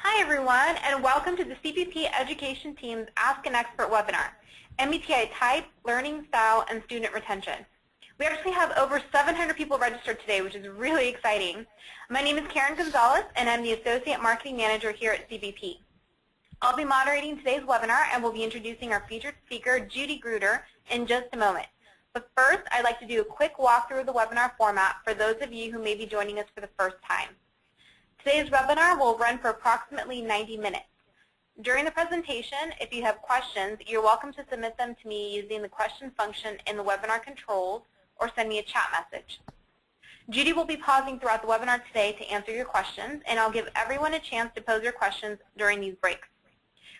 Hi everyone, and welcome to the CPP Education Team's Ask an Expert webinar, MBTI Type, Learning Style, and Student Retention. We actually have over 700 people registered today, which is really exciting. My name is Karen Gonzalez, and I'm the Associate Marketing Manager here at CPP. I'll be moderating today's webinar, and we'll be introducing our featured speaker, Judy Gruder, in just a moment. But first, I'd like to do a quick walkthrough of the webinar format for those of you who may be joining us for the first time. Today's webinar will run for approximately 90 minutes. During the presentation, if you have questions, you're welcome to submit them to me using the question function in the webinar controls or send me a chat message. Judy will be pausing throughout the webinar today to answer your questions, and I'll give everyone a chance to pose your questions during these breaks.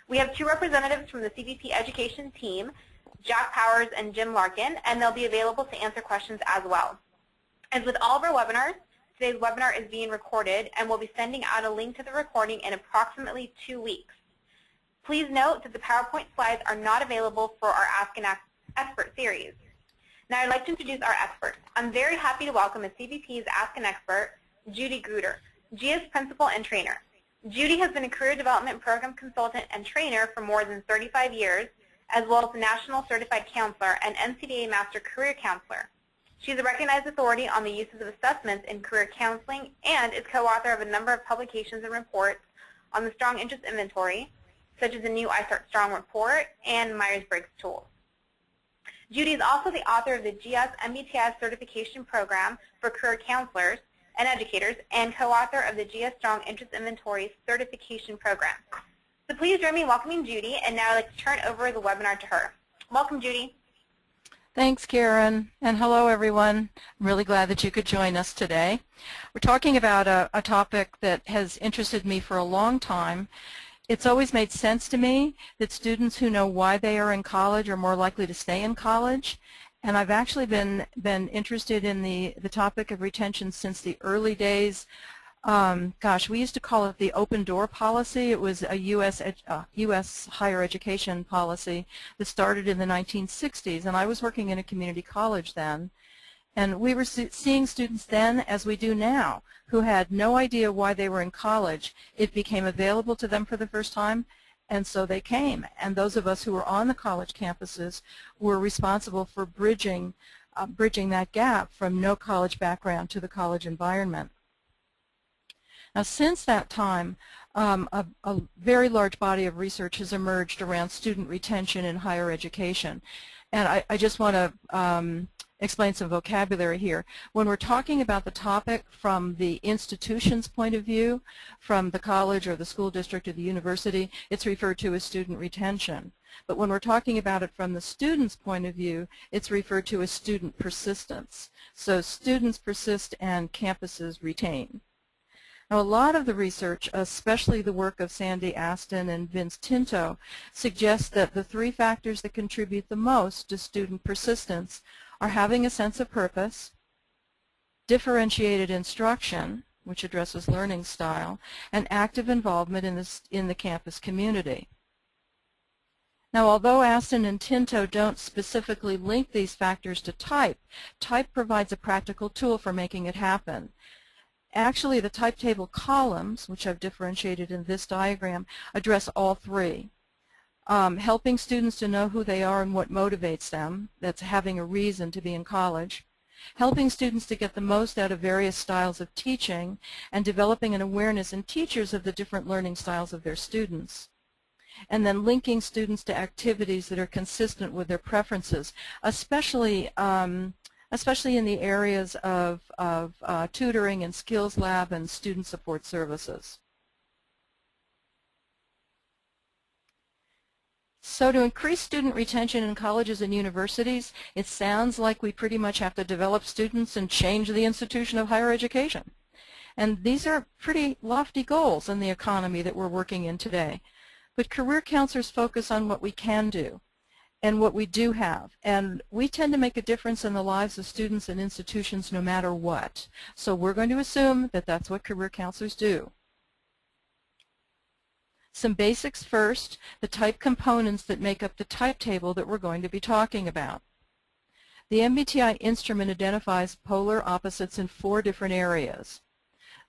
We have two representatives from the CPP Education Team, Jack Powers and Jim Larkin, and they'll be available to answer questions as well. As with all of our webinars, today's webinar is being recorded, and we'll be sending out a link to the recording in approximately 2 weeks. Please note that the PowerPoint slides are not available for our Ask an Expert series. Now I'd like to introduce our experts. I'm very happy to welcome as CPP's Ask an Expert, Judy Gruder, GS Principal and Trainer. Judy has been a Career Development Program Consultant and Trainer for more than 35 years, as well as a National Certified Counselor and NCDA Master Career Counselor. She's a recognized authority on the uses of assessments in career counseling and is co-author of a number of publications and reports on the Strong Interest Inventory, such as the new I Start Strong report and Myers-Briggs tools. Judy is also the author of the GS MBTI certification program for career counselors and educators and co-author of the GS Strong Interest Inventory certification program. So please join me in welcoming Judy, and now I'd like to turn over the webinar to her. Welcome, Judy. Thanks, Karen, and hello, everyone. I'm really glad that you could join us today. We're talking about a topic that has interested me for a long time. It's always made sense to me that students who know why they are in college are more likely to stay in college, and I've actually been interested in the topic of retention since the early days. Gosh, we used to call it the open door policy. It was a U.S. higher education policy that started in the 1960s, and I was working in a community college then. And we were seeing students then, as we do now, who had no idea why they were in college. It became available to them for the first time, and so they came. And those of us who were on the college campuses were responsible for bridging that gap from no college background to the college environment. Now, since that time, a very large body of research has emerged around student retention in higher education. And I just want to explain some vocabulary here. When we're talking about the topic from the institution's point of view, from the college or the school district or the university, it's referred to as student retention. But when we're talking about it from the student's point of view, it's referred to as student persistence. So students persist and campuses retain. Now, a lot of the research, especially the work of Sandy Aston and Vince Tinto, suggests that the three factors that contribute the most to student persistence are having a sense of purpose, differentiated instruction, which addresses learning style, and active involvement in the campus community. Now, although Aston and Tinto don't specifically link these factors to type provides a practical tool for making it happen. Actually, the type table columns, which I've differentiated in this diagram, address all three. Helping students to know who they are and what motivates them, that's having a reason to be in college. Helping students to get the most out of various styles of teaching, and developing an awareness in teachers of the different learning styles of their students. And then linking students to activities that are consistent with their preferences, especially in the areas of tutoring and skills lab and student support services. So to increase student retention in colleges and universities, it sounds like we pretty much have to develop students and change the institution of higher education. And these are pretty lofty goals in the economy that we're working in today. But career counselors focus on what we can do and what we do have. And we tend to make a difference in the lives of students and institutions no matter what. So we're going to assume that that's what career counselors do. Some basics first, the type components that make up the type table that we're going to be talking about. The MBTI instrument identifies polar opposites in 4 different areas.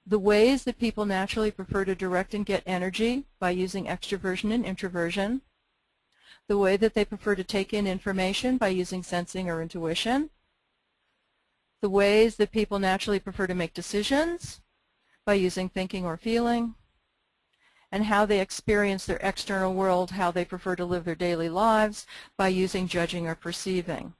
the ways that people naturally prefer to direct and get energy by using extroversion and introversion, the way that they prefer to take in information by using sensing or intuition, the ways that people naturally prefer to make decisions by using thinking or feeling, and how they experience their external world, how they prefer to live their daily lives by using judging or perceiving.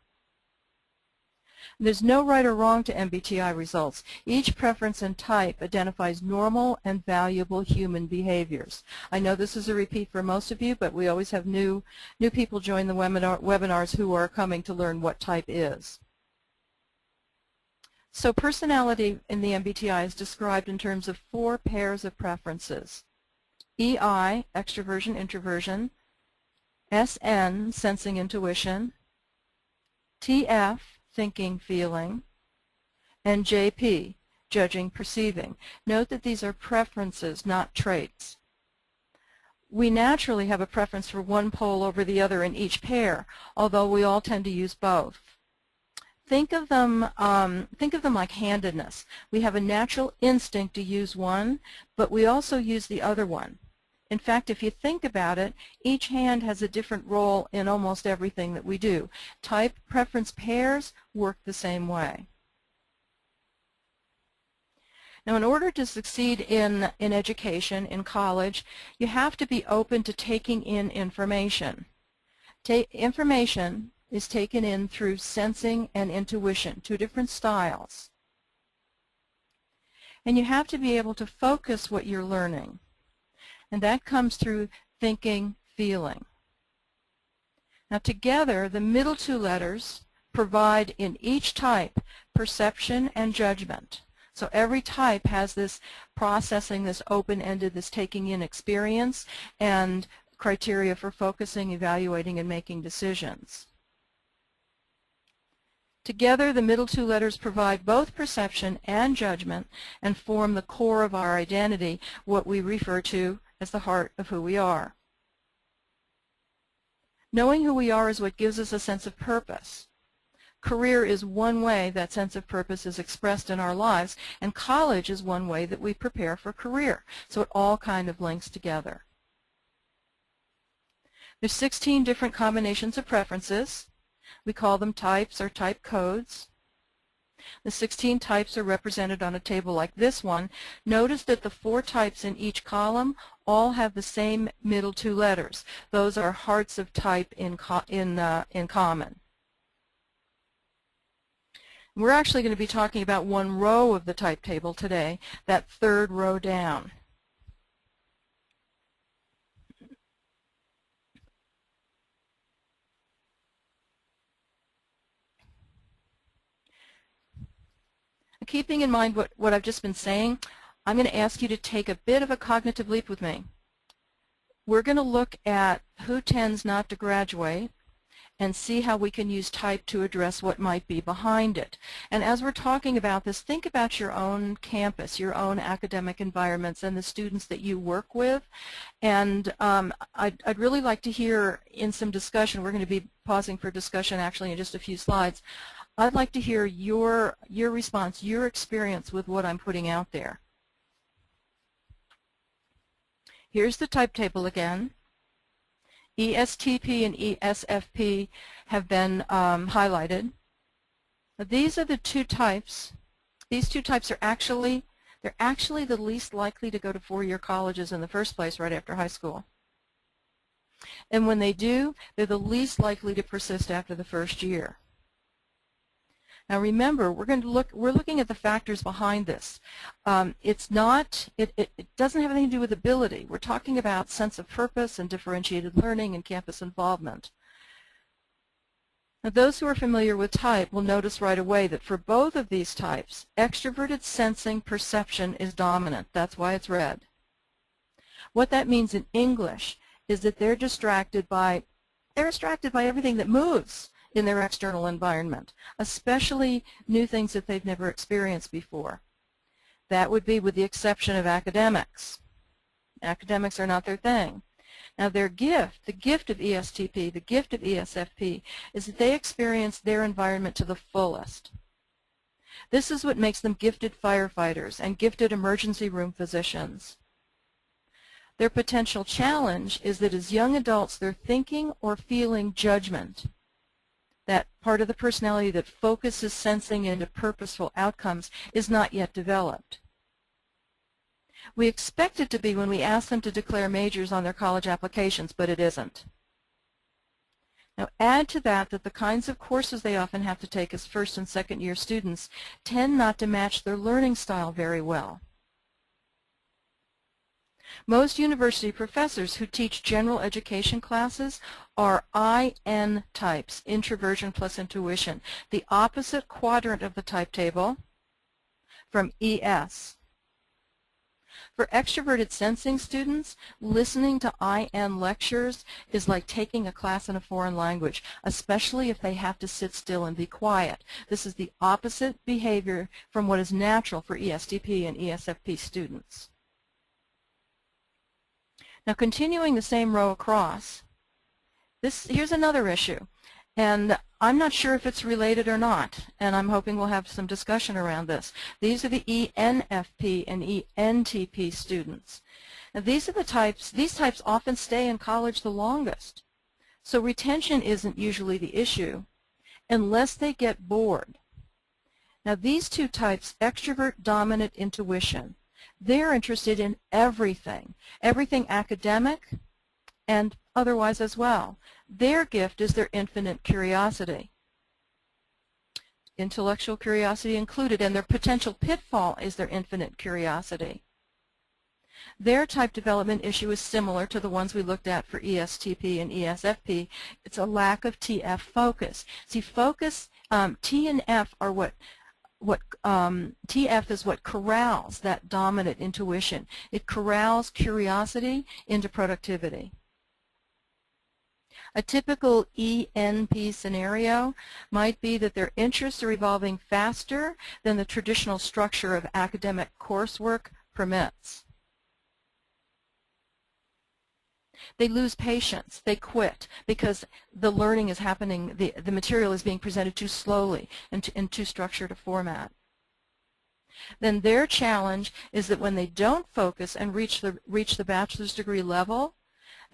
There's no right or wrong to MBTI results. Each preference and type identifies normal and valuable human behaviors. I know this is a repeat for most of you, but we always have new people join the webinars who are coming to learn what type is. So personality in the MBTI is described in terms of 4 pairs of preferences. EI, extroversion, introversion, SN, sensing, intuition, TF, thinking, feeling, and JP, judging, perceiving. Note that these are preferences, not traits. We naturally have a preference for one pole over the other in each pair, although we all tend to use both. Think of them like handedness. We have a natural instinct to use one, but we also use the other one. In fact, if you think about it, each hand has a different role in almost everything that we do. Type preference pairs work the same way. Now, in order to succeed in education, in college, you have to be open to taking in information. Information is taken in through sensing and intuition, 2 different styles. And you have to be able to focus what you're learning. And that comes through thinking, feeling. Now together, the middle 2 letters provide in each type perception and judgment. So every type has this processing, this open-ended, this taking in experience and criteria for focusing, evaluating, and making decisions. Together, the middle 2 letters provide both perception and judgment and form the core of our identity, what we refer to as the heart of who we are. Knowing who we are is what gives us a sense of purpose. Career is one way that sense of purpose is expressed in our lives, and college is one way that we prepare for career. So it all kind of links together. There's 16 different combinations of preferences. We call them types or type codes. The 16 types are represented on a table like this one. Notice that the 4 types in each column all have the same middle 2 letters. Those are hearts of type in common. We're actually going to be talking about one row of the type table today, that 3rd row down. Keeping in mind what I've just been saying, I'm going to ask you to take a bit of a cognitive leap with me. We're going to look at who tends not to graduate and see how we can use type to address what might be behind it. And as we're talking about this, think about your own campus, your own academic environments, and the students that you work with. And I'd really like to hear in some discussion, we're going to be pausing for discussion actually in just a few slides, I'd like to hear your response, your experience with what I'm putting out there. Here's the type table again. ESTP and ESFP have been highlighted. Now, these are the 2 types. These 2 types are actually the least likely to go to 4-year colleges in the first place right after high school. And when they do, they're the least likely to persist after the first year. Now remember, we're looking at the factors behind this. It doesn't have anything to do with ability. We're talking about sense of purpose and differentiated learning and campus involvement. Now those who are familiar with type will notice right away that for both of these types, extroverted sensing perception is dominant. That's why it's red. What that means in English is that they're distracted by everything that moves in their external environment, especially new things that they've never experienced before. That would be with the exception of academics. Academics are not their thing. Now their gift, the gift of ESTP, the gift of ESFP, is that they experience their environment to the fullest. This is what makes them gifted firefighters and gifted emergency room physicians. Their potential challenge is that as young adults, they're thinking or feeling judgment. That part of the personality that focuses sensing into purposeful outcomes is not yet developed. We expect it to be when we ask them to declare majors on their college applications, but it isn't. Now add to that that the kinds of courses they often have to take as first and second year students tend not to match their learning style very well. Most university professors who teach general education classes are IN types, introversion plus intuition, the opposite quadrant of the type table from ES. For extroverted sensing students, listening to IN lectures is like taking a class in a foreign language, especially if they have to sit still and be quiet. This is the opposite behavior from what is natural for ESTP and ESFP students. Now continuing the same row across, here's another issue, and I'm not sure if it's related or not, and I'm hoping we'll have some discussion around this. These are the ENFP and ENTP students. Now these types often stay in college the longest, so retention isn't usually the issue unless they get bored. Now these two types, extrovert dominant intuition, they're interested in everything academic and otherwise as well. Their gift is their infinite curiosity, intellectual curiosity included, and their potential pitfall is their infinite curiosity. Their type development issue is similar to the ones we looked at for ESTP and ESFP. It's a lack of TF focus. See, focus, T and F are TF is what corrals that dominant intuition. It corrals curiosity into productivity. A typical ENP scenario might be that their interests are evolving faster than the traditional structure of academic coursework permits. They lose patience. They quit because the learning is happening, the material is being presented too slowly and in too structured a format. Then their challenge is that when they don't focus and reach the bachelor's degree level,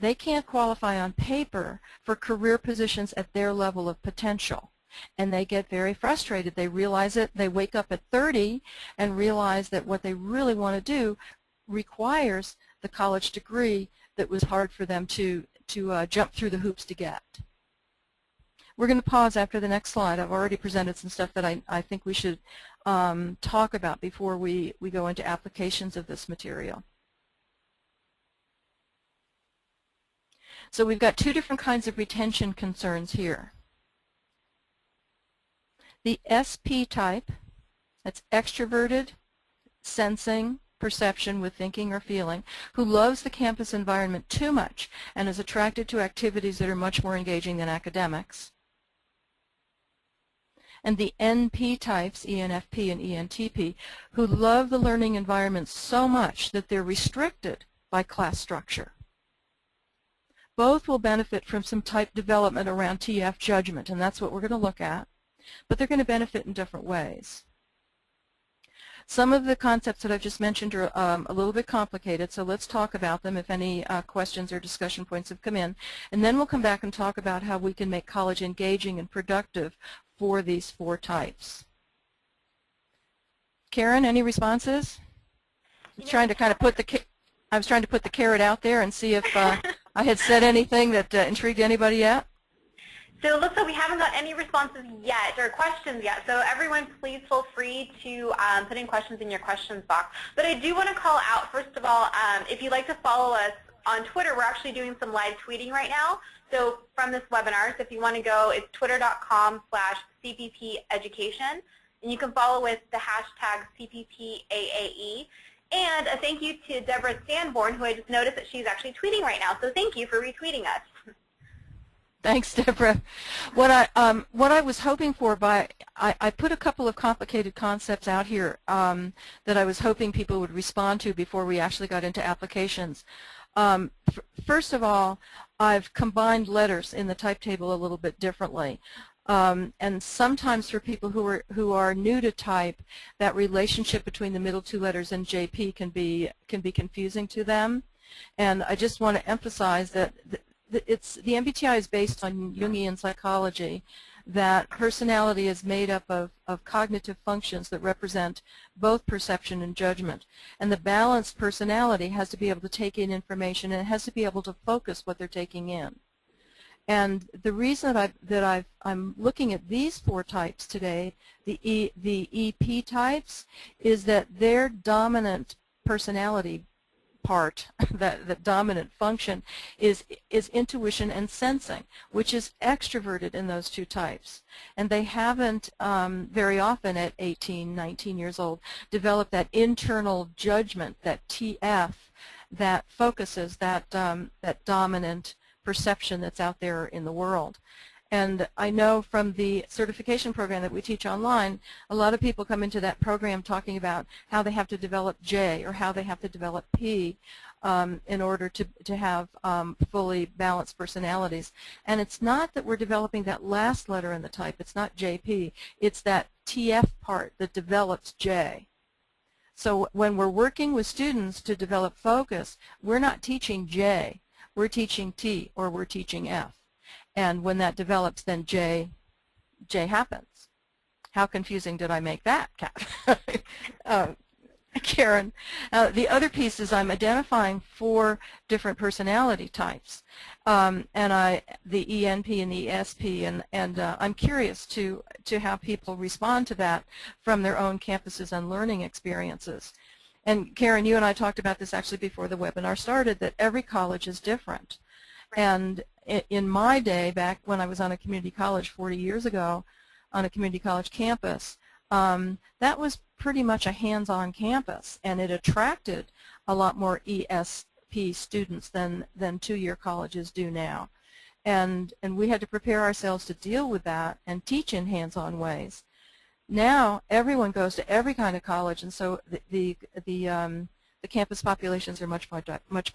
they can't qualify on paper for career positions at their level of potential. And they get very frustrated. They realize it. They wake up at 30 and realize that what they really want to do requires the college degree that was hard for them to jump through the hoops to get. We're going to pause after the next slide. I've already presented some stuff that I think we should talk about before we go into applications of this material. So we've got two different kinds of retention concerns here. The SP type, that's extroverted, sensing, perception with thinking or feeling, who loves the campus environment too much and is attracted to activities that are much more engaging than academics. And the NP types, ENFP and ENTP, who love the learning environment so much that they're restricted by class structure. Both will benefit from some type development around TF judgment, and that's what we're going to look at, but they're going to benefit in different ways. Some of the concepts that I've just mentioned are a little bit complicated, so let's talk about them if any questions or discussion points have come in. And then we'll come back and talk about how we can make college engaging and productive for these four types. Karen, any responses? I was trying to put the carrot out there and see if I had said anything that intrigued anybody yet. So it looks like we haven't got any responses yet or questions yet. So everyone, please feel free to put in questions in your questions box. But I do want to call out, first of all, if you'd like to follow us on Twitter, we're actually doing some live tweeting right now. So from this webinar, so if you want to go, it's twitter.com/CPPeducation, and you can follow with the hashtag CPPAAE. And a thank you to Deborah Sanborn, who I just noticed that she's actually tweeting right now. So thank you for retweeting us. Thanks, Deborah. What I was hoping for I put a couple of complicated concepts out here that I was hoping people would respond to before we actually got into applications. First of all, I've combined letters in the type table a little bit differently. And sometimes for people who are new to type, that relationship between the middle two letters and JP can be confusing to them. And I just want to emphasize that the MBTI is based on Jungian psychology, that personality is made up of cognitive functions that represent both perception and judgment. And the balanced personality has to be able to take in information, and it has to be able to focus what they're taking in. And the reason that I'm looking at these four types today, the EP types, is that their dominant personality part, that dominant function, is intuition and sensing, which is extroverted in those two types. And they haven't very often at 18, 19 years old developed that internal judgment, that TF, that focuses that dominant perception that's out there in the world. And I know from the certification program that we teach online, a lot of people come into that program talking about how they have to develop J or how they have to develop P in order to have fully balanced personalities. And it's not that we're developing that last letter in the type. It's not JP. It's that TF part that develops J. So when we're working with students to develop focus, we're not teaching J. We're teaching T or we're teaching F. And when that develops, then J happens. How confusing did I make that, Kat? Karen, the other piece is I'm identifying 4 different personality types, and the ENP and the ESP, and I'm curious to how people respond to that from their own campuses and learning experiences. And Karen, you and I talked about this actually before the webinar started, that every college is different. And in my day, back when I was on a community college 40 years ago, on a community college campus, that was pretty much a hands-on campus, and it attracted a lot more ESP students than 2-year colleges do now. And we had to prepare ourselves to deal with that and teach in hands-on ways. Now everyone goes to every kind of college, and so the campus populations are much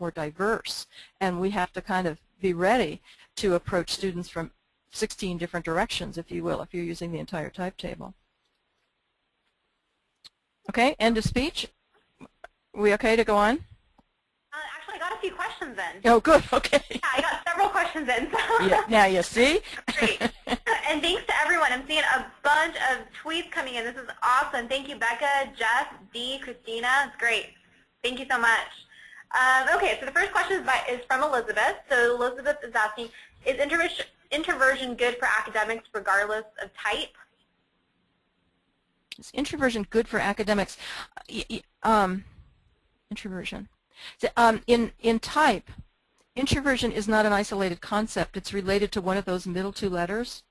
more diverse, and we have to kind of be ready to approach students from 16 different directions, if you will, if you're using the entire type table. Okay, end of speech. Are we okay to go on? Actually, I got a few questions in. Oh, good. Okay. Yeah, I got several questions in. So. Yeah, now you see? Great. And thanks to everyone. I'm seeing a bunch of tweets coming in. This is awesome. Thank you, Becca, Jeff, Dee, Christina. It's great. Thank you so much. Okay, so the first question is from Elizabeth. So Elizabeth is asking, is introversion good for academics regardless of type? Is introversion good for academics? Introversion. In type, introversion is not an isolated concept. It's related to one of those middle 2 letters.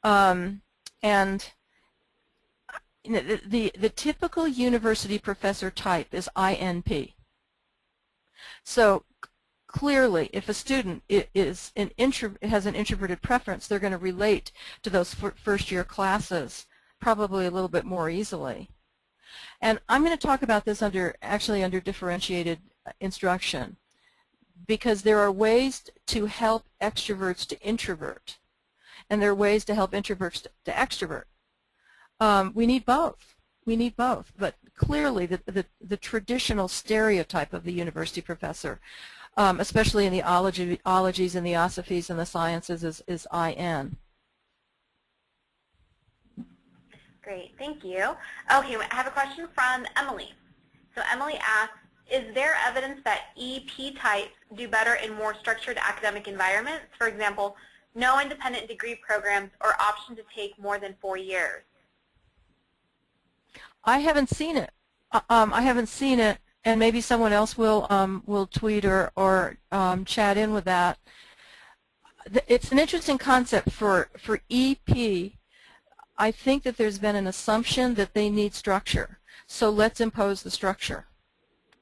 And the typical university professor type is INP. So clearly, if a student has an introverted preference, they're going to relate to those first-year classes probably a little bit more easily. And I'm going to talk about this actually under differentiated instruction, because there are ways to help extroverts to introvert, and there are ways to help introverts to extrovert. We need both. We need both. But clearly, the traditional stereotype of the university professor, especially in the ologies and the osophies and the sciences, is IN. Great, thank you. Okay, I have a question from Emily. So Emily asks, is there evidence that EP types do better in more structured academic environments? For example, no independent degree programs or option to take more than 4 years? I haven't seen it. I haven't seen it, and maybe someone else will tweet or chat in with that. It's an interesting concept for EP. I think that there's been an assumption that they need structure, so let's impose the structure,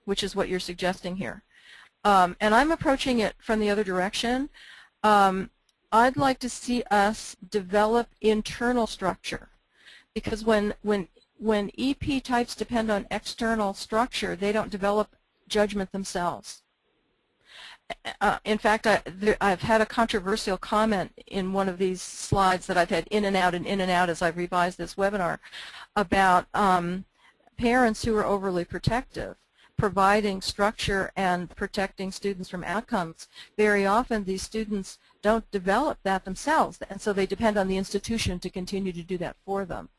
which is what you're suggesting here. And I'm approaching it from the other direction. I'd like to see us develop internal structure, because when EP types depend on external structure, they don't develop judgment themselves. In fact, I've had a controversial comment in one of these slides that I've had in and out and in and out as I've revised this webinar about parents who are overly protective, providing structure and protecting students from outcomes. Very often these students don't develop that themselves, and so they depend on the institution to continue to do that for them.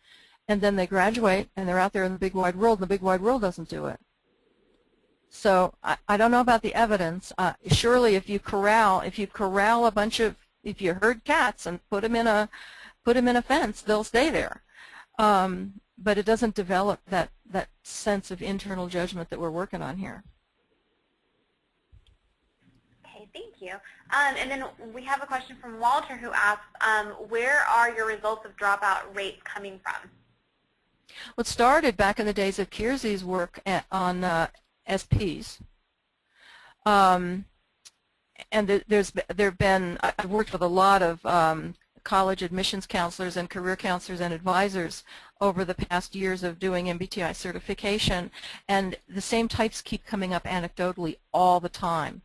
And then they graduate and they're out there in the big wide world, and the big wide world doesn't do it. So I don't know about the evidence. Surely if you corral a bunch of, if you herd cats and put them in a fence, they'll stay there. But it doesn't develop that sense of internal judgment that we're working on here. Okay, thank you. And then we have a question from Walter who asks, where are your results of dropout rates coming from? Well, it started back in the days of Kiersey's work on SPs. And there've been, I've worked with a lot of college admissions counselors and career counselors and advisors over the past years of doing MBTI certification, and the same types keep coming up anecdotally all the time.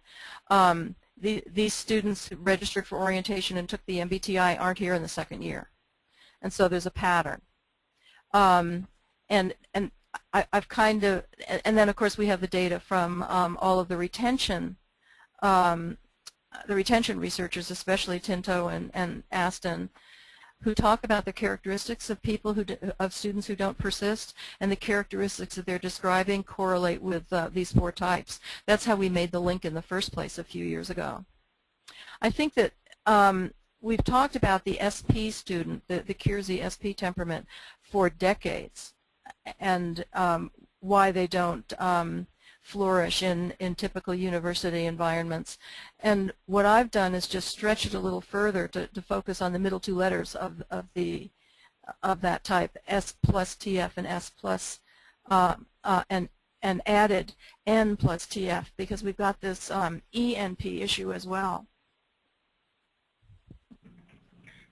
These students who registered for orientation and took the MBTI aren't here in the second year, and so there's a pattern. And I've kind of, and then of course we have the data from all of the retention researchers, especially Tinto and Aston, who talk about the characteristics of people of students who don't persist, and the characteristics that they're describing correlate with these 4 types. That's how we made the link in the first place a few years ago. I think that we've talked about the SP student, the Kiersey SP temperament, for decades, and why they don't flourish in typical university environments. And what I've done is just stretch it a little further to focus on the middle 2 letters of that type, S plus TF and S plus and added N plus TF, because we've got this ENP issue as well.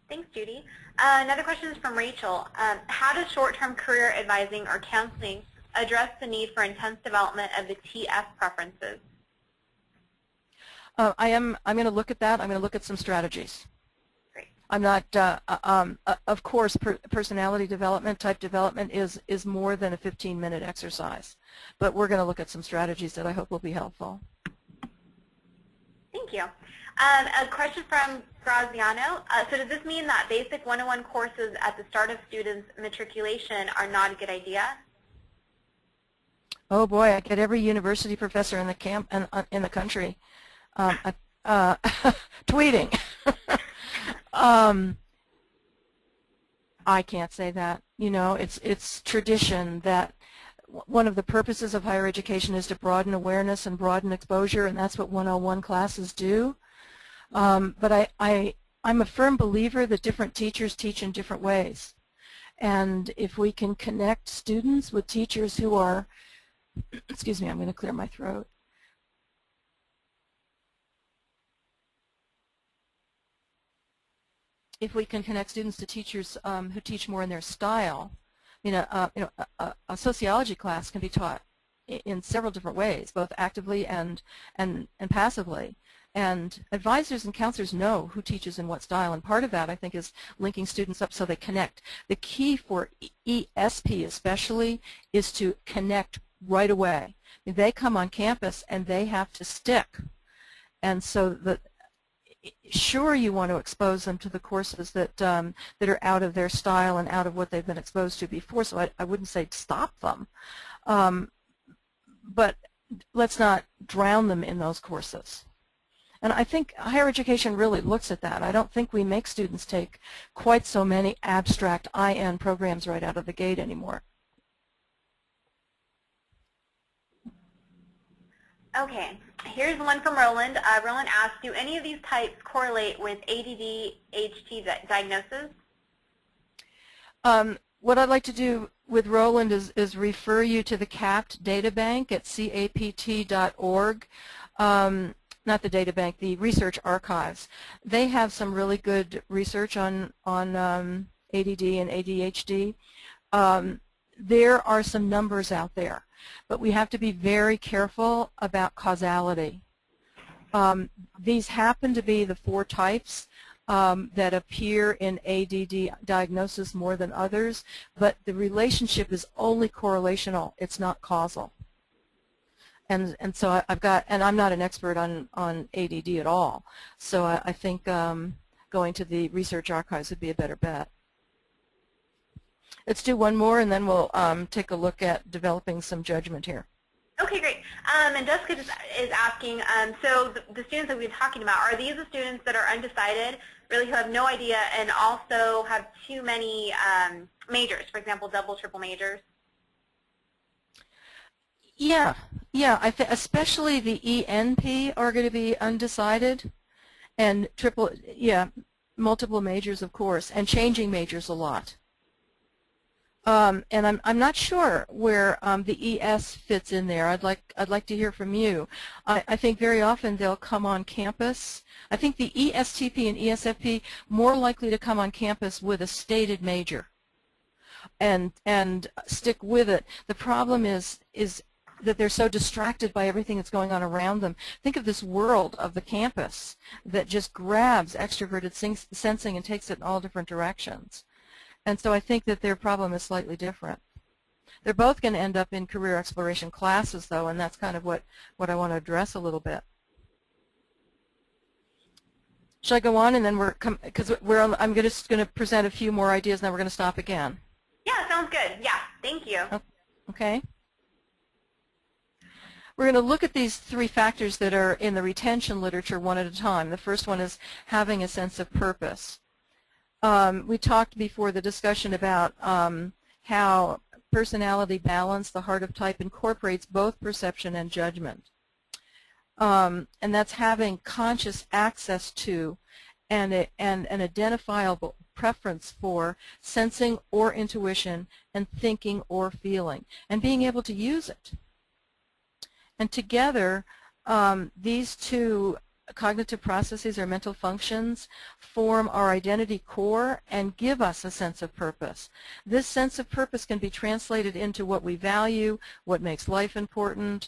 Thanks, Judy. Another question is from Rachel. How does short-term career advising or counseling address the need for intense development of the TF preferences? I'm going to look at that. I'm going to look at some strategies. Great. I'm not, of course, personality development, type development is more than a 15-minute exercise, but we're going to look at some strategies that I hope will be helpful. Thank you. A question from Graziano. So does this mean that basic 101 courses at the start of students' matriculation are not a good idea? Oh boy, I get every university professor in the in the country tweeting. I can't say that. You know, it's tradition that one of the purposes of higher education is to broaden awareness and broaden exposure, and that's what 101 classes do. But I'm a firm believer that different teachers teach in different ways. And if we can connect students with teachers who are, excuse me, I'm going to clear my throat. If we can connect students to teachers who teach more in their style, a sociology class can be taught in several different ways, both actively and passively. And advisors and counselors know who teaches in what style, and part of that, I think, is linking students up so they connect. The key for ESP especially is to connect right away. They come on campus and they have to stick. And so sure, you want to expose them to the courses that are out of their style and out of what they've been exposed to before, so I wouldn't say stop them. But let's not drown them in those courses. And I think higher education really looks at that. I don't think we make students take quite so many abstract IN programs right out of the gate anymore. Okay, here's one from Roland. Roland asks, do any of these types correlate with ADD-HT diagnosis? What I'd like to do with Roland is refer you to the CAPT databank at capt.org. Not the data bank, the research archives. They have some really good research on ADD and ADHD. There are some numbers out there, but we have to be very careful about causality. These happen to be the 4 types that appear in ADD diagnosis more than others, but the relationship is only correlational. It's not causal. And so I'm not an expert on ADD at all, so I think going to the research archives would be a better bet. Let's do one more, and then we'll take a look at developing some judgment here. Okay, great. And Jessica is asking, so the students that we've been talking about, are these the students that are undecided, really who have no idea, and also have too many majors, for example, double, triple majors? Yeah, especially the ENP are going to be undecided, and multiple majors, of course, and changing majors a lot. And I'm not sure where the ES fits in there. I'd like to hear from you. I think very often they'll come on campus. I think the ESTP and ESFP more likely to come on campus with a stated major and stick with it. The problem is that they're so distracted by everything that's going on around them. Think of this world of the campus that just grabs extroverted sensing and takes it in all different directions. And so I think that their problem is slightly different. They're both going to end up in career exploration classes, though, and that's kind of what I want to address a little bit. Should I go on, and then I'm just going to present a few more ideas, and then we're going to stop again. Yeah, sounds good. Yeah, thank you. Okay. We're going to look at these 3 factors that are in the retention literature one at a time. The first one is having a sense of purpose. We talked before the discussion about how personality balance, the heart of type, incorporates both perception and judgment. And that's having conscious access to and an identifiable preference for sensing or intuition and thinking or feeling, and being able to use it. And together, these 2 cognitive processes or mental functions form our identity core and give us a sense of purpose. This sense of purpose can be translated into what we value, what makes life important,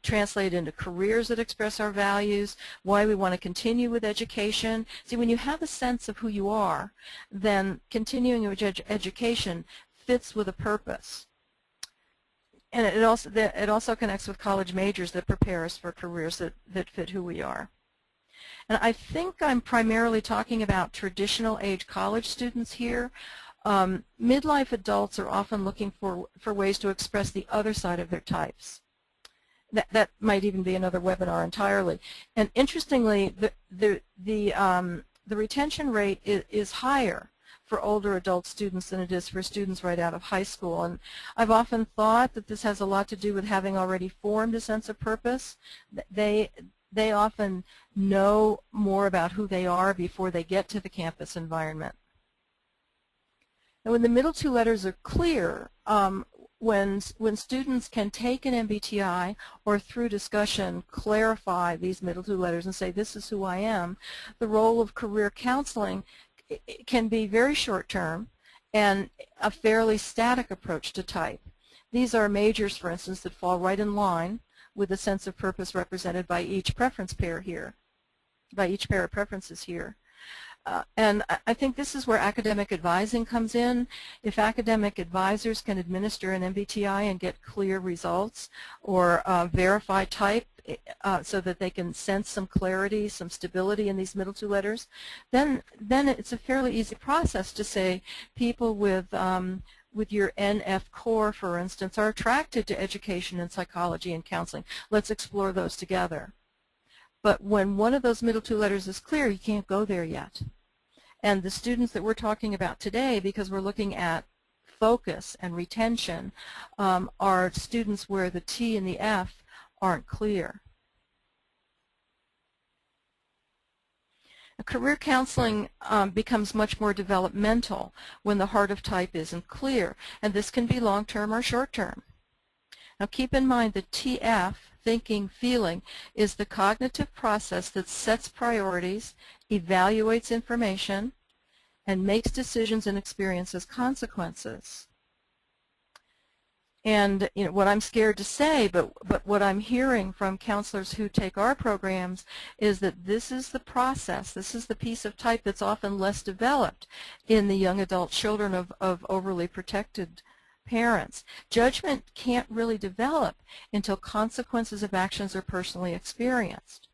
translated into careers that express our values, why we want to continue with education. See, when you have a sense of who you are, then continuing with education fits with a purpose. And it also connects with college majors that prepare us for careers that fit who we are. And I think I'm primarily talking about traditional age college students here. Midlife adults are often looking for ways to express the other side of their types. That might even be another webinar entirely. And interestingly, the retention rate is higher for older adult students than it is for students right out of high school. And I've often thought that this has a lot to do with having already formed a sense of purpose. They often know more about who they are before they get to the campus environment. And when the middle 2 letters are clear, when students can take an MBTI or through discussion clarify these middle 2 letters and say, this is who I am, the role of career counseling can be very short-term and a fairly static approach to type. These are majors, for instance, that fall right in line with the sense of purpose represented by each preference pair here, by each pair of preferences here. And I think this is where academic advising comes in. If academic advisors can administer an MBTI and get clear results or verify type so that they can sense some clarity, some stability in these middle 2 letters, then it's a fairly easy process to say people with your NF core, for instance, are attracted to education and psychology and counseling. Let's explore those together. But when one of those middle 2 letters is clear, you can't go there yet. And the students that we're talking about today, because we're looking at focus and retention, are students where the T and the F aren't clear. Career counseling becomes much more developmental when the heart of type isn't clear, and this can be long-term or short-term. Now keep in mind that TF, thinking, feeling, is the cognitive process that sets priorities, evaluates information, and makes decisions and experiences consequences. And what I'm scared to say, but what I'm hearing from counselors who take our programs is that this is the process, this is the piece of type that's often less developed in the young adult children of overly protected parents. Judgment can't really develop until consequences of actions are personally experienced.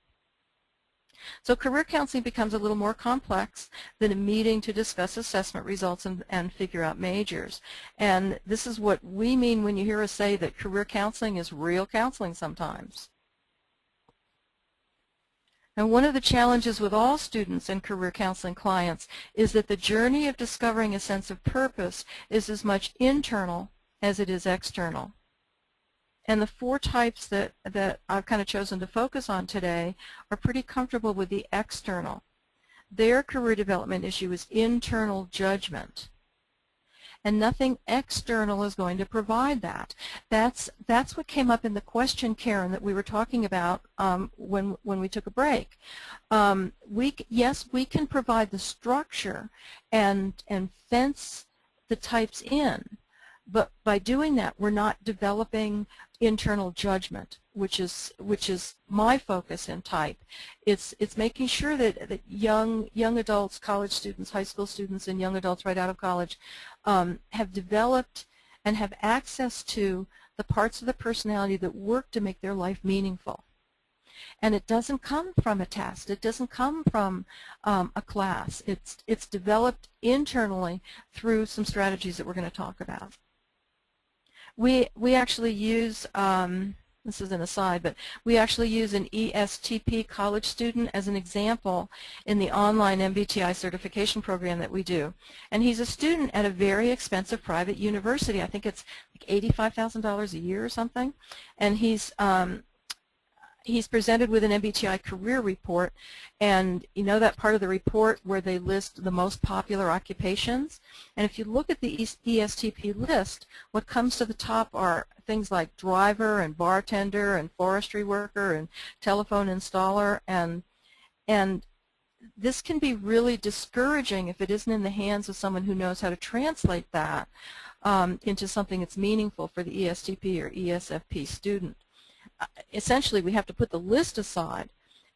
So career counseling becomes a little more complex than a meeting to discuss assessment results and figure out majors. And this is what we mean when you hear us say that career counseling is real counseling sometimes. And one of the challenges with all students and career counseling clients is that the journey of discovering a sense of purpose is as much internal as it is external. And the 4 types that I've kind of chosen to focus on today are pretty comfortable with the external. Their career development issue is internal judgment. And nothing external is going to provide that. That's what came up in the question, Karen, that we were talking about when we took a break. Yes, we can provide the structure and fence the types in. But by doing that, we're not developing internal judgment, which is my focus in type. It's making sure that young adults, college students, high school students, and young adults right out of college have developed and have access to the parts of the personality that work to make their life meaningful. And it doesn't come from a test. It doesn't come from a class. It's developed internally through some strategies that we're going to talk about. We actually use, this is an aside, but we actually use an ESTP college student as an example in the online MBTI certification program that we do. And he's a student at a very expensive private university. I think it's like $85,000 a year or something. And he's presented with an MBTI career report, and you know that part of the report where they list the most popular occupations? And if you look at the ESTP list, what comes to the top are things like driver and bartender and forestry worker and telephone installer, and this can be really discouraging if it isn't in the hands of someone who knows how to translate that into something that's meaningful for the ESTP or ESFP student. Essentially, we have to put the list aside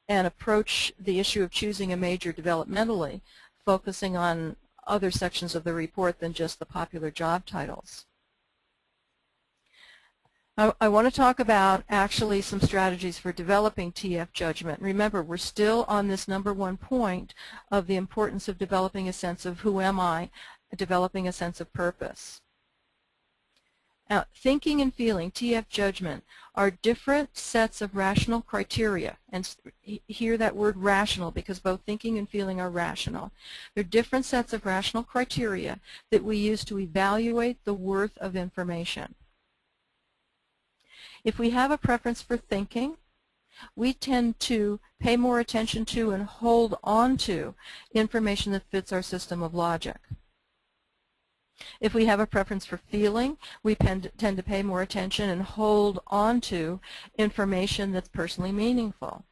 and approach the issue of choosing a major developmentally, focusing on other sections of the report than just the popular job titles. I want to talk about actually some strategies for developing TF judgment. Remember, we're still on this #1 point of the importance of developing a sense of who am I, developing a sense of purpose. Now, thinking and feeling, TF judgment, are different sets of rational criteria. And hear that word rational, because both thinking and feeling are rational. They're different sets of rational criteria that we use to evaluate the worth of information. If we have a preference for thinking, we tend to pay more attention to and hold on to information that fits our system of logic. If we have a preference for feeling, we tend to pay more attention and hold on to information that's personally meaningful.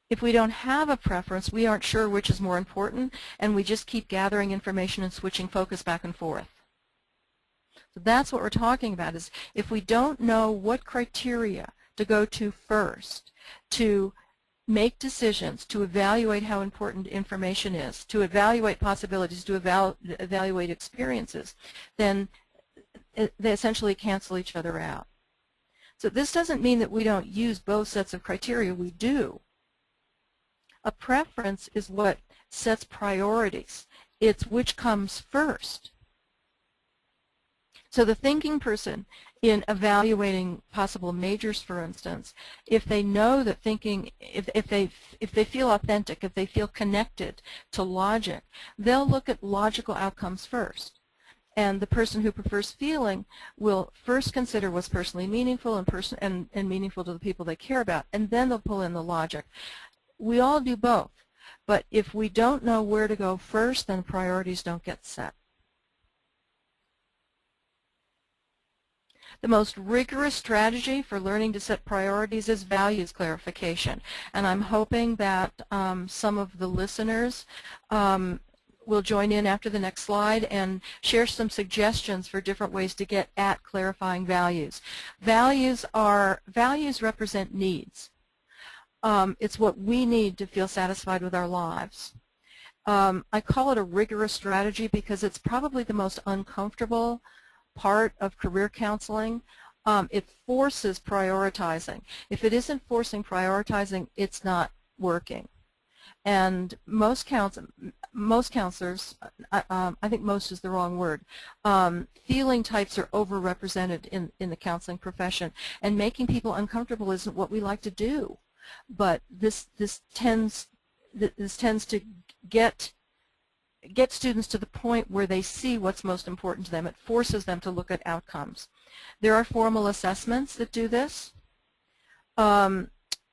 If we don't have a preference, we aren't sure which is more important, and we just keep gathering information and switching focus back and forth. So that's what we're talking about, is if we don't know what criteria to go to first to make decisions, to evaluate how important information is, to evaluate possibilities, to evaluate experiences, then they essentially cancel each other out. So this doesn't mean that we don't use both sets of criteria. We do. A preference is what sets priorities. It's which comes first. So the thinking person, in evaluating possible majors, for instance, if they know that thinking, if they feel authentic, if they feel connected to logic, they'll look at logical outcomes first. And the person who prefers feeling will first consider what's personally meaningful and meaningful to the people they care about, and then they'll pull in the logic. We all do both, but if we don't know where to go first, then priorities don't get set. The most rigorous strategy for learning to set priorities is values clarification. And I'm hoping that some of the listeners will join in after the next slide and share some suggestions for different ways to get at clarifying values. Values represent needs. It's what we need to feel satisfied with our lives. I call it a rigorous strategy because it's probably the most uncomfortable part of career counseling. It forces prioritizing. If it isn't forcing prioritizing, it's not working. And most counselors, I think most is the wrong word, feeling types are overrepresented in the counseling profession, and making people uncomfortable isn't what we like to do. But this tends to get students to the point where they see what's most important to them. It forces them to look at outcomes. There are formal assessments that do this.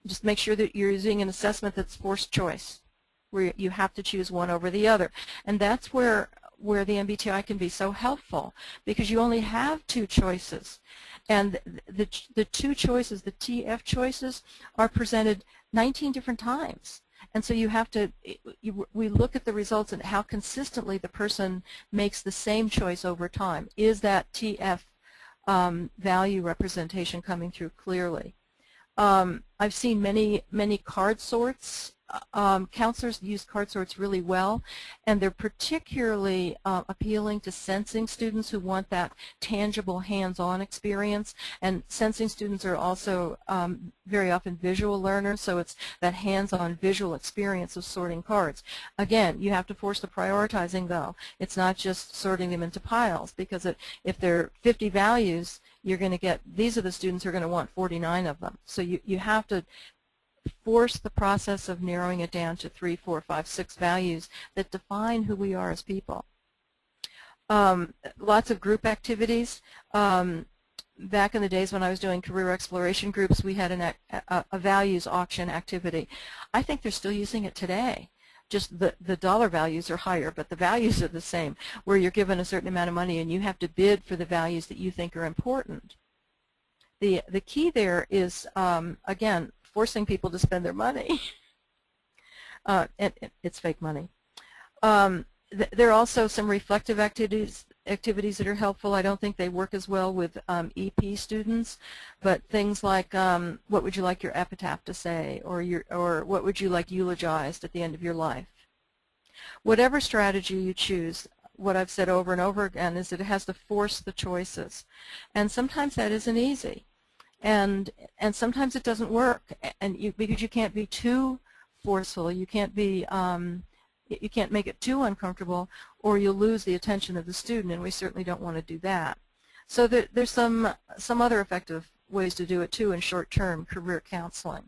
Just make sure that you're using an assessment that's forced choice, where you have to choose one over the other. And that's where the MBTI can be so helpful, because you only have two choices. And the two choices, the TF choices, are presented 19 different times. And so you have to, we look at the results and how consistently the person makes the same choice over time. Is that TF value representation coming through clearly? I've seen many card sorts. Counselors use card sorts really well, and they're particularly appealing to sensing students who want that tangible hands-on experience. And sensing students are also very often visual learners, so it's that hands-on visual experience of sorting cards. Again, you have to force the prioritizing, though. It's not just sorting them into piles, because if there are 50 values, you're going to get, these are the students who are going to want 49 of them. So you have to force the process of narrowing it down to 3, 4, 5, 6 values that define who we are as people. Lots of group activities. Back in the days when I was doing career exploration groups, we had a values auction activity. I think they're still using it today. Just the dollar values are higher, but the values are the same, where you're given a certain amount of money and you have to bid for the values that you think are important. The key there is, again, forcing people to spend their money. It's fake money. There are also some reflective activities that are helpful. I don't think they work as well with EP students, but things like what would you like your epitaph to say, or what would you like eulogized at the end of your life. Whatever strategy you choose, what I've said over and over again is that it has to force the choices, and sometimes that isn't easy. And sometimes it doesn't work, and because you can't be too forceful, you can't be you can't make it too uncomfortable, or you'll lose the attention of the student, and we certainly don't want to do that. So there's some other effective ways to do it too in short-term career counseling.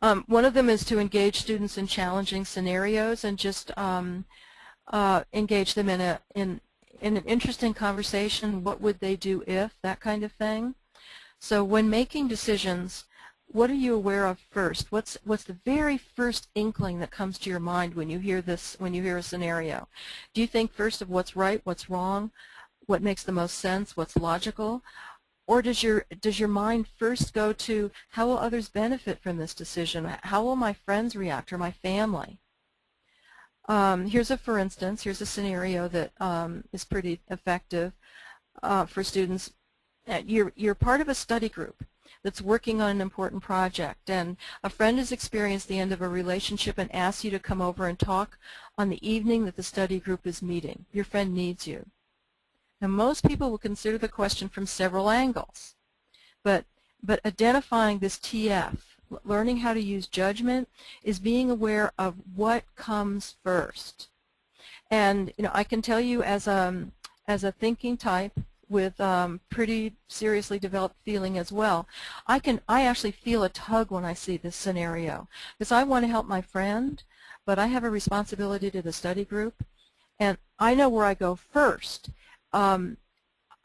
One of them is to engage students in challenging scenarios and just engage them in an interesting conversation. What would they do if, that kind of thing. So when making decisions, what are you aware of first? What's the very first inkling that comes to your mind when you hear this, when you hear a scenario? Do you think first of what's right, what's wrong, what makes the most sense, what's logical? Or does your mind first go to how will others benefit from this decision? How will my friends react, or my family? Here's a scenario that is pretty effective for students. You're part of a study group that's working on an important project, and a friend has experienced the end of a relationship and asks you to come over and talk on the evening that the study group is meeting. Your friend needs you. Now, most people will consider the question from several angles, but identifying this TF, learning how to use judgment, is being aware of what comes first. And I can tell you, as a thinking type with pretty seriously developed feeling as well, I actually feel a tug when I see this scenario, because I want to help my friend, but I have a responsibility to the study group, and I know where I go first. But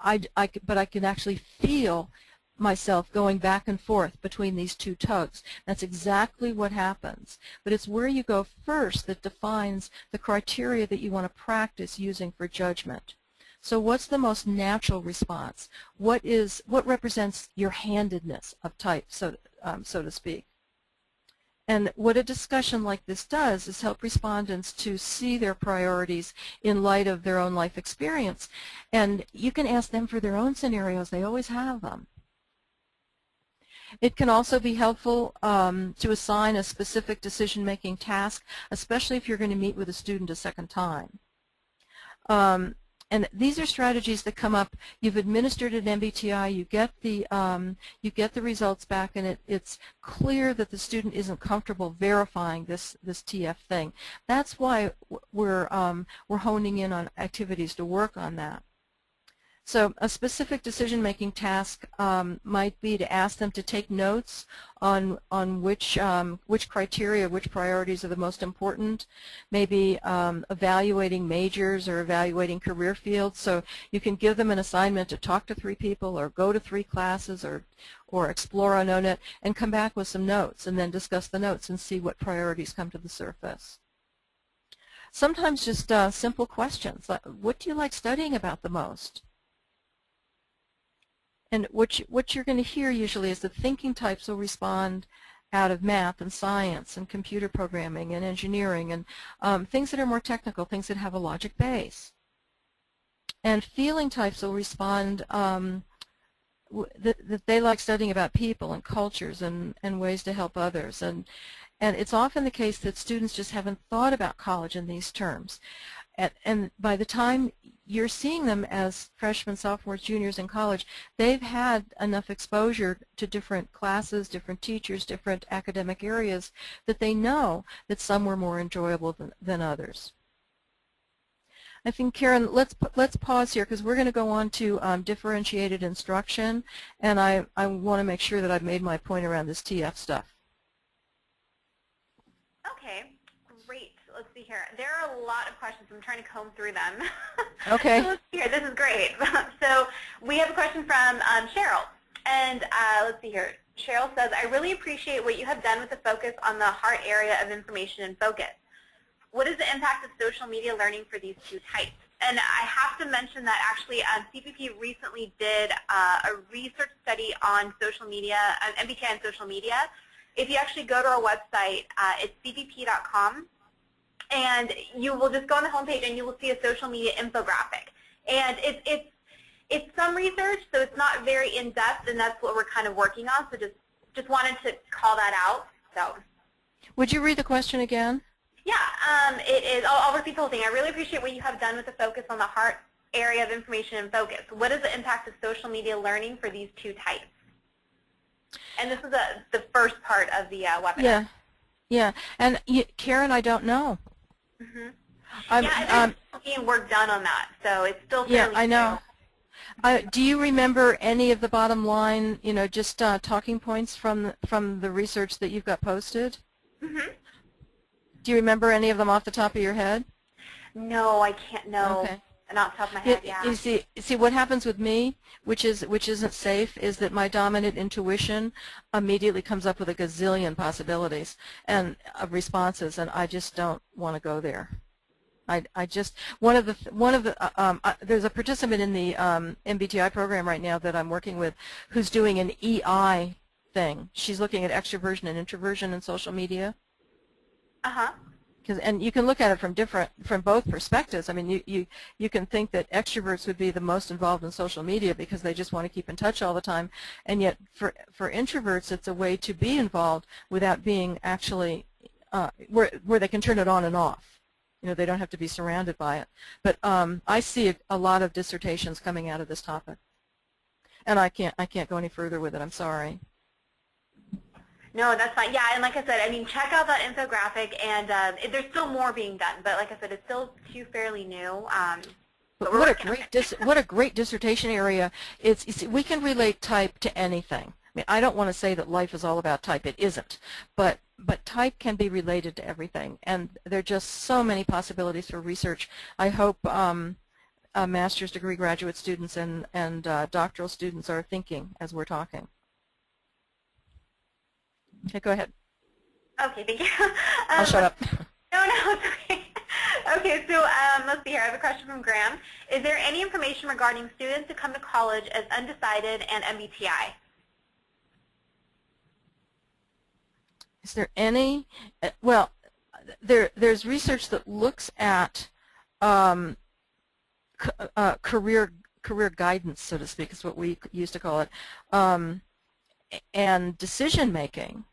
I can actually feel myself going back and forth between these two tugs. That's exactly what happens. But it's where you go first that defines the criteria that you want to practice using for judgment. So what's the most natural response? What represents your handedness of type, so to speak? And what a discussion like this does is help respondents to see their priorities in light of their own life experience. And you can ask them for their own scenarios. They always have them. It can also be helpful to assign a specific decision-making task, especially if you're going to meet with a student a second time. And these are strategies that come up. You've administered an MBTI, you get the results back, and it's clear that the student isn't comfortable verifying this TF thing. That's why we're honing in on activities to work on that. So a specific decision-making task might be to ask them to take notes on which criteria, which priorities are the most important, maybe evaluating majors or evaluating career fields. So you can give them an assignment to talk to 3 people or go to 3 classes or explore on ONET and come back with some notes and then discuss the notes and see what priorities come to the surface. Sometimes just simple questions like, what do you like studying about the most? And what you're going to hear usually is the thinking types will respond out of math and science and computer programming and engineering and things that are more technical, things that have a logic base. And feeling types will respond that they like studying about people and cultures and ways to help others. And it's often the case that students just haven't thought about college in these terms. And by the time you're seeing them as freshmen, sophomores, juniors in college, they've had enough exposure to different classes, different teachers, different academic areas that they know that some were more enjoyable than others. I think, Karen, let's pause here because we're going to go on to differentiated instruction, and I want to make sure that I've made my point around this TF stuff. Okay, great. Let's see here. There are a lot of questions. I'm trying to comb through them. Okay. So let's see here. This is great. So we have a question from Cheryl. And let's see here. Cheryl says, I really appreciate what you have done with the focus on the heart area of information and focus. What is the impact of social media learning for these 2 types? And I have to mention that actually CPP recently did a research study on social media, MBTI and social media. If you actually go to our website, it's cpp.com. And you will just go on the homepage and you will see a social media infographic. And it's some research, so it's not very in-depth, and that's what we're kind of working on. So just wanted to call that out. So, would you read the question again? Yeah, it is. I'll repeat the whole thing. I really appreciate what you have done with the focus on the heart area of information and focus. What is the impact of social media learning for these 2 types? And this is the first part of the webinar. Yeah, yeah. And Karen, I don't know. Mm-hmm. Yeah, there's being work done on that, so it's still fairly I know. Do you remember any of the bottom line, just talking points from the research that you've got posted? Mm-hmm. Do you remember any of them off the top of your head? No, I can't. No, okay. Not off the top of my head. Yeah. You see, what happens with me, which isn't safe, is that my dominant intuition immediately comes up with a gazillion possibilities and responses, and I just don't want to go there. I just there's a participant in the MBTI program right now that I'm working with who's doing an EI thing. She's looking at extroversion and introversion in social media. Uh-huh. And you can look at it from both perspectives. I mean, you can think that extroverts would be the most involved in social media because they just want to keep in touch all the time, and yet for introverts, it's a way to be involved without being actually where they can turn it on and off. They don't have to be surrounded by it. But I see a lot of dissertations coming out of this topic, and I can't go any further with it. I'm sorry. No, that's fine. Yeah, and like I said, I mean, check out that infographic, and there's still more being done. But like I said, it's still fairly new. But what a great dissertation area! We can relate type to anything. I mean, I don't want to say that life is all about type. It isn't, but type can be related to everything, and there are just so many possibilities for research. I hope master's degree graduate students and doctoral students are thinking as we're talking. Okay, go ahead. Okay, thank you. I'll shut up. No, it's okay. Okay, so let's see here. I have a question from Graham. Is there any information regarding students who come to college as undecided and MBTI? Is there any? Well, there's research that looks at um, career guidance, so to speak, is what we used to call it, and decision making.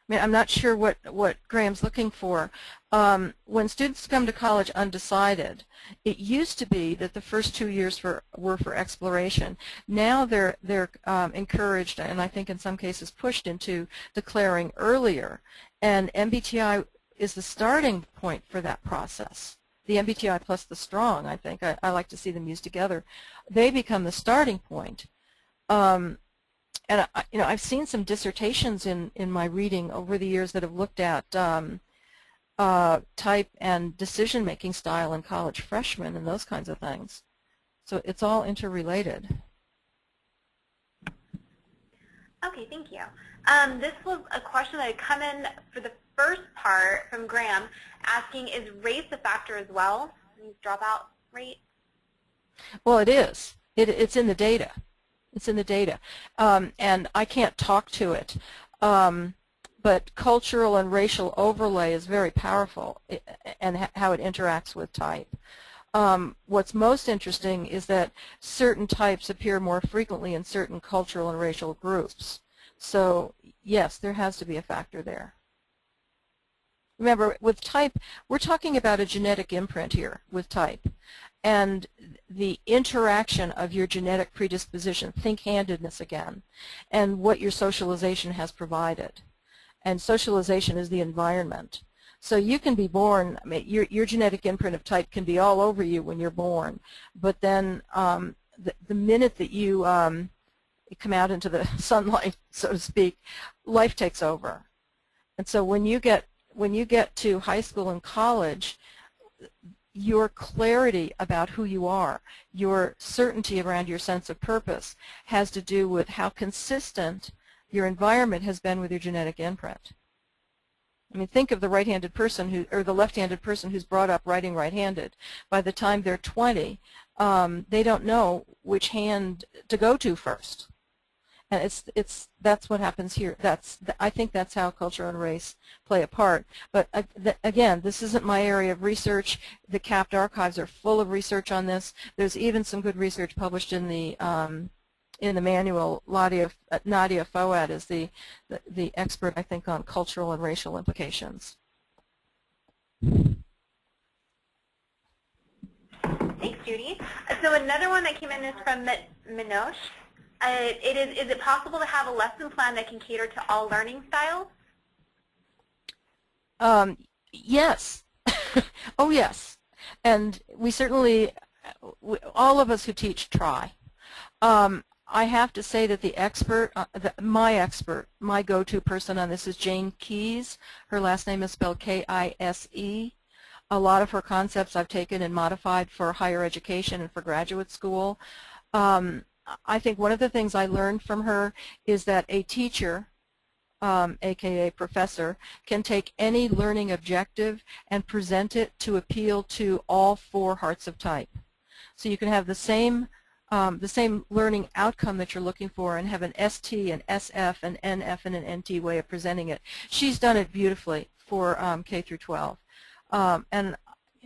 I mean, I'm not sure what Graham's looking for. When students come to college undecided, it used to be that the first 2 years were for exploration. Now they're encouraged, and I think in some cases pushed into declaring earlier. And MBTI is the starting point for that process. The MBTI plus the strong, I think. I like to see them used together. They become the starting point. And I've seen some dissertations in my reading over the years that have looked at type and decision-making style in college freshmen and those kinds of things. So it's all interrelated. Okay, thank you. This was a question that had come in for the first part from Graham, asking, is race a factor as well? Dropout rate? Well, it is. It's in the data. It's in the data, and I can't talk to it, but cultural and racial overlay is very powerful, and how it interacts with type. What's most interesting is that certain types appear more frequently in certain cultural and racial groups. So yes, there has to be a factor there. Remember, with type, we're talking about a genetic imprint here with type. And the interaction of your genetic predisposition, think-handedness again, and what your socialization has provided. And socialization is the environment. So you can be born, I mean, your genetic imprint of type can be all over you when you're born, but then the minute that you come out into the sunlight, so to speak, life takes over. And so when you get to high school and college, your clarity about who you are, your certainty around your sense of purpose has to do with how consistent your environment has been with your genetic imprint. I mean, think of the right-handed person or the left-handed person who's brought up writing right-handed. By the time they're 20, they don't know which hand to go to first. And that's what happens here. I think that's how culture and race play a part. But again, this isn't my area of research. The CAPT archives are full of research on this. There's even some good research published in the manual. Nadia Fouad is the expert, I think, on cultural and racial implications. Thanks, Judy. So another one that came in is from Minosh. Is it possible to have a lesson plan that can cater to all learning styles? Yes. Oh, yes. And we certainly, all of us who teach try. I have to say that the expert, my go-to person on this is Jane Keyes. Her last name is spelled K-I-S-E. A lot of her concepts I've taken and modified for higher education and for graduate school. I think one of the things I learned from her is that a teacher, aka professor, can take any learning objective and present it to appeal to all 4 hearts of type. So you can have the same learning outcome that you're looking for and have an ST, an SF, an NF, and an NT way of presenting it. She's done it beautifully for K through 12. And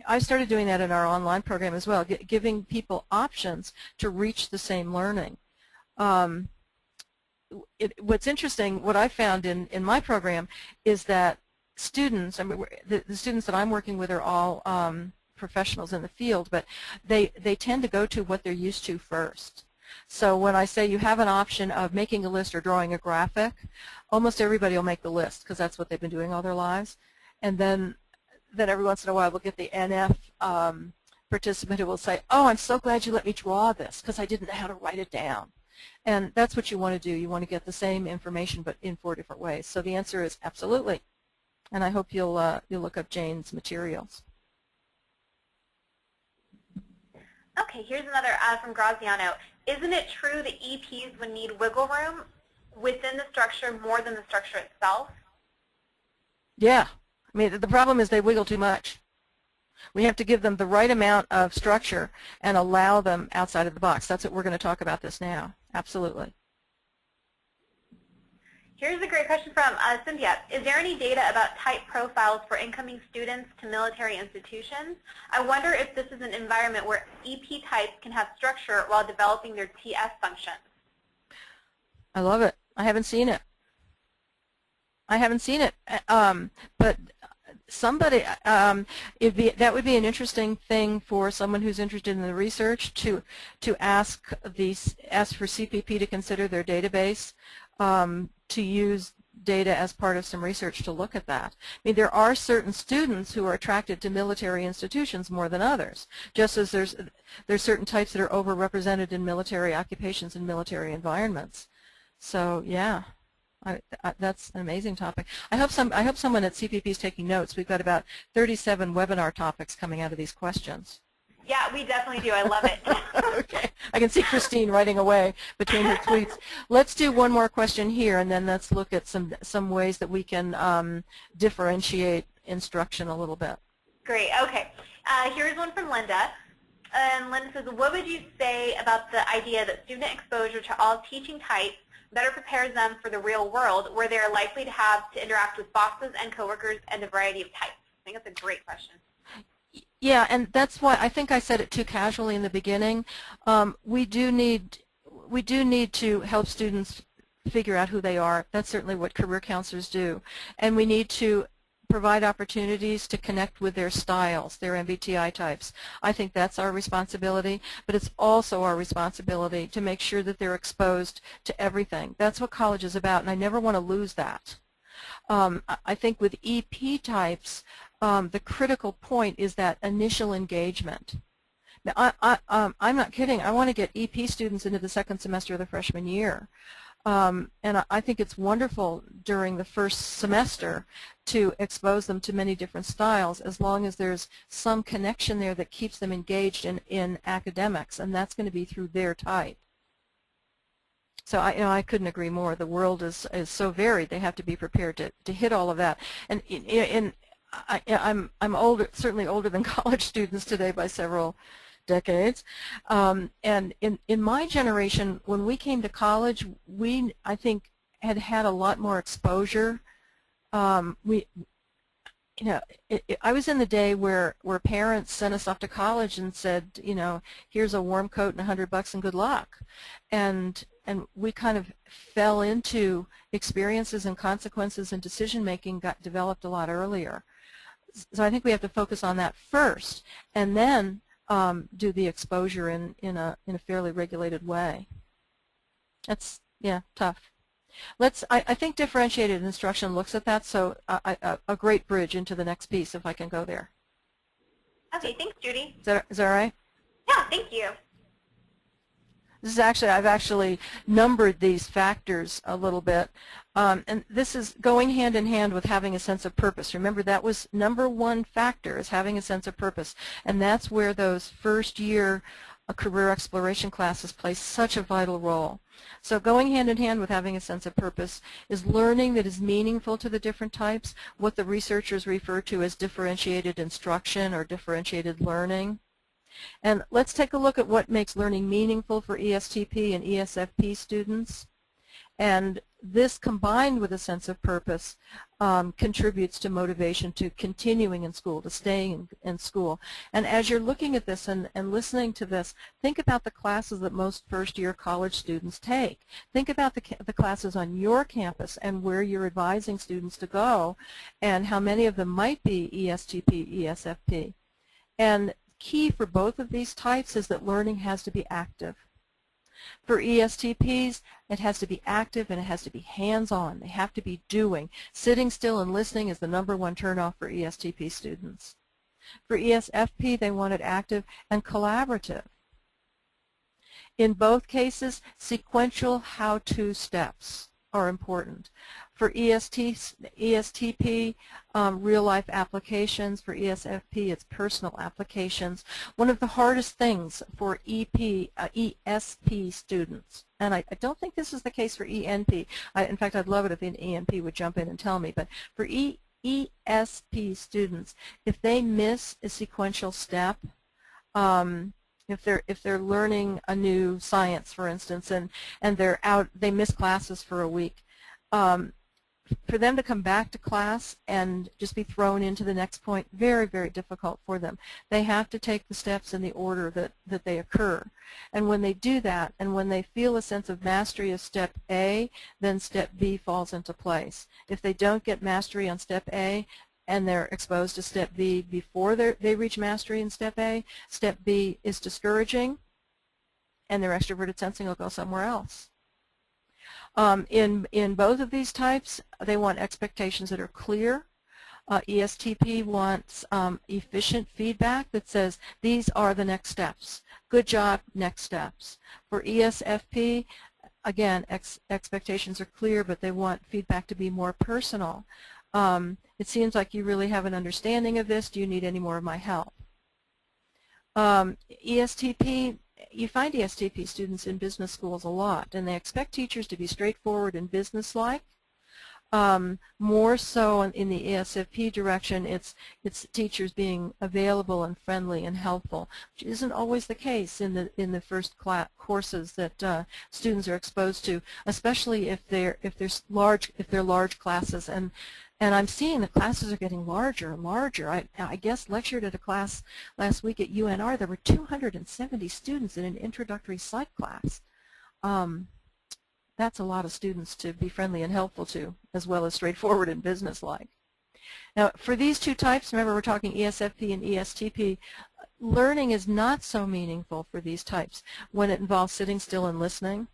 I started doing that in our online program as well, giving people options to reach the same learning. What's interesting, what I found in my program is that students, I mean, the students that I'm working with are all professionals in the field, but they tend to go to what they're used to first. So when I say you have an option of making a list or drawing a graphic, almost everybody will make the list because that's what they've been doing all their lives. And then every once in a while we'll get the NF participant who will say, oh, I'm so glad you let me draw this because I didn't know how to write it down. And that's what you want to do. You want to get the same information but in 4 different ways. So the answer is absolutely. And I hope you'll look up Jane's materials. Okay, here's another from Graziano. Isn't it true that EPs would need wiggle room within the structure more than the structure itself? Yeah. I mean, the problem is they wiggle too much. We have to give them the right amount of structure and allow them outside of the box. That's what we're going to talk about this now. Absolutely. Here's a great question from Cynthia. Is there any data about type profiles for incoming students to military institutions? I wonder if this is an environment where EP types can have structure while developing their TS functions. I love it. I haven't seen it. But somebody, that would be an interesting thing for someone who's interested in the research to ask for CPP to consider their database, to use data as part of some research to look at that. I mean, there are certain students who are attracted to military institutions more than others, just as there's certain types that are overrepresented in military occupations and military environments. So yeah. That's an amazing topic. I hope someone at CPP is taking notes. We've got about 37 webinar topics coming out of these questions. Yeah, we definitely do. I love it. Okay. I can see Christine writing away between her tweets. Let's do one more question here, and then let's look at some ways that we can differentiate instruction a little bit. Great. Okay. Here's one from Linda. And Linda says, what would you say about the idea that student exposure to all teaching types better prepares them for the real world where they're likely to have to interact with bosses and coworkers and a variety of types? I think that's a great question. Yeah, and that's why I think I said it too casually in the beginning. We do need to help students figure out who they are. That's certainly what career counselors do. And we need to provide opportunities to connect with their styles, their MBTI types. I think that's our responsibility, but it's also our responsibility to make sure that they're exposed to everything. That's what college is about, and I never want to lose that. I think with EP types, the critical point is that initial engagement. Now, I'm not kidding. I want to get EP students into the second semester of the freshman year. And I think it's wonderful during the first semester to expose them to many different styles, as long as there's some connection there that keeps them engaged in academics, and that's going to be through their type. So I couldn't agree more. The world is so varied; they have to be prepared to hit all of that. And I'm older, certainly older than college students today by several decades. And in my generation, when we came to college, I think had a lot more exposure. I was in the day where parents sent us off to college and said, here's a warm coat and $100 and good luck, and we kind of fell into experiences and consequences, and decision making got developed a lot earlier. So I think we have to focus on that first, and then do the exposure in a fairly regulated way. That's, yeah, tough. I think differentiated instruction looks at that, so a great bridge into the next piece, if I can go there. Okay, thanks, Judy. Is that all right? Yeah, thank you. This is I've actually numbered these factors a little bit, and this is going hand in hand with having a sense of purpose. Remember, that was #1 factor, is having a sense of purpose, and that's where those first year career exploration classes play such a vital role. So going hand in hand with having a sense of purpose is learning that is meaningful to the different types, what the researchers refer to as differentiated instruction or differentiated learning. And let's take a look at what makes learning meaningful for ESTP and ESFP students. And this, combined with a sense of purpose, contributes to motivation to continuing in school, to staying in school. And as you're looking at this and listening to this, think about the classes that most first-year college students take. Think about the classes on your campus and where you're advising students to go, and how many of them might be ESTP, ESFP. And key for both of these types is that learning has to be active. For ESTPs, it has to be active and it has to be hands-on. They have to be doing. Sitting still and listening is the #1 turnoff for ESTP students. For ESFP, they want it active and collaborative. In both cases, sequential how-to steps are important. For ESTP, real-life applications. For ESFP, it's personal applications. One of the hardest things for ESP students, and I don't think this is the case for ENP. In fact, I'd love it if an ENP would jump in and tell me, but for ESP students, if they miss a sequential step, if they're learning a new science, for instance, and they miss classes for a week, for them to come back to class and just be thrown into the next point, very, very difficult for them. They have to take the steps in the order that they occur. And when they do that, and when they feel a sense of mastery of step A, then step B falls into place. If they don't get mastery on step A, and they're exposed to step B before they reach mastery in step A, step B is discouraging, and their extroverted sensing will go somewhere else. In both of these types, they want expectations that are clear. ESTP wants efficient feedback that says, these are the next steps. Good job, next steps. For ESFP, again, expectations are clear, but they want feedback to be more personal. It seems like you really have an understanding of this. Do you need any more of my help? ESTP, you find ESTP students in business schools a lot, and they expect teachers to be straightforward and businesslike. More so in the ESFP direction, it's teachers being available and friendly and helpful, which isn't always the case in the first courses that students are exposed to, especially if they're large classes. And I'm seeing the classes are getting larger and larger. I guess lectured at a class last week at UNR. There were 270 students in an introductory psych class. That's a lot of students to be friendly and helpful to, as well as straightforward and businesslike. Now, for these two types, remember we're talking ESFP and ESTP, learning is not so meaningful for these types when it involves sitting still and listening.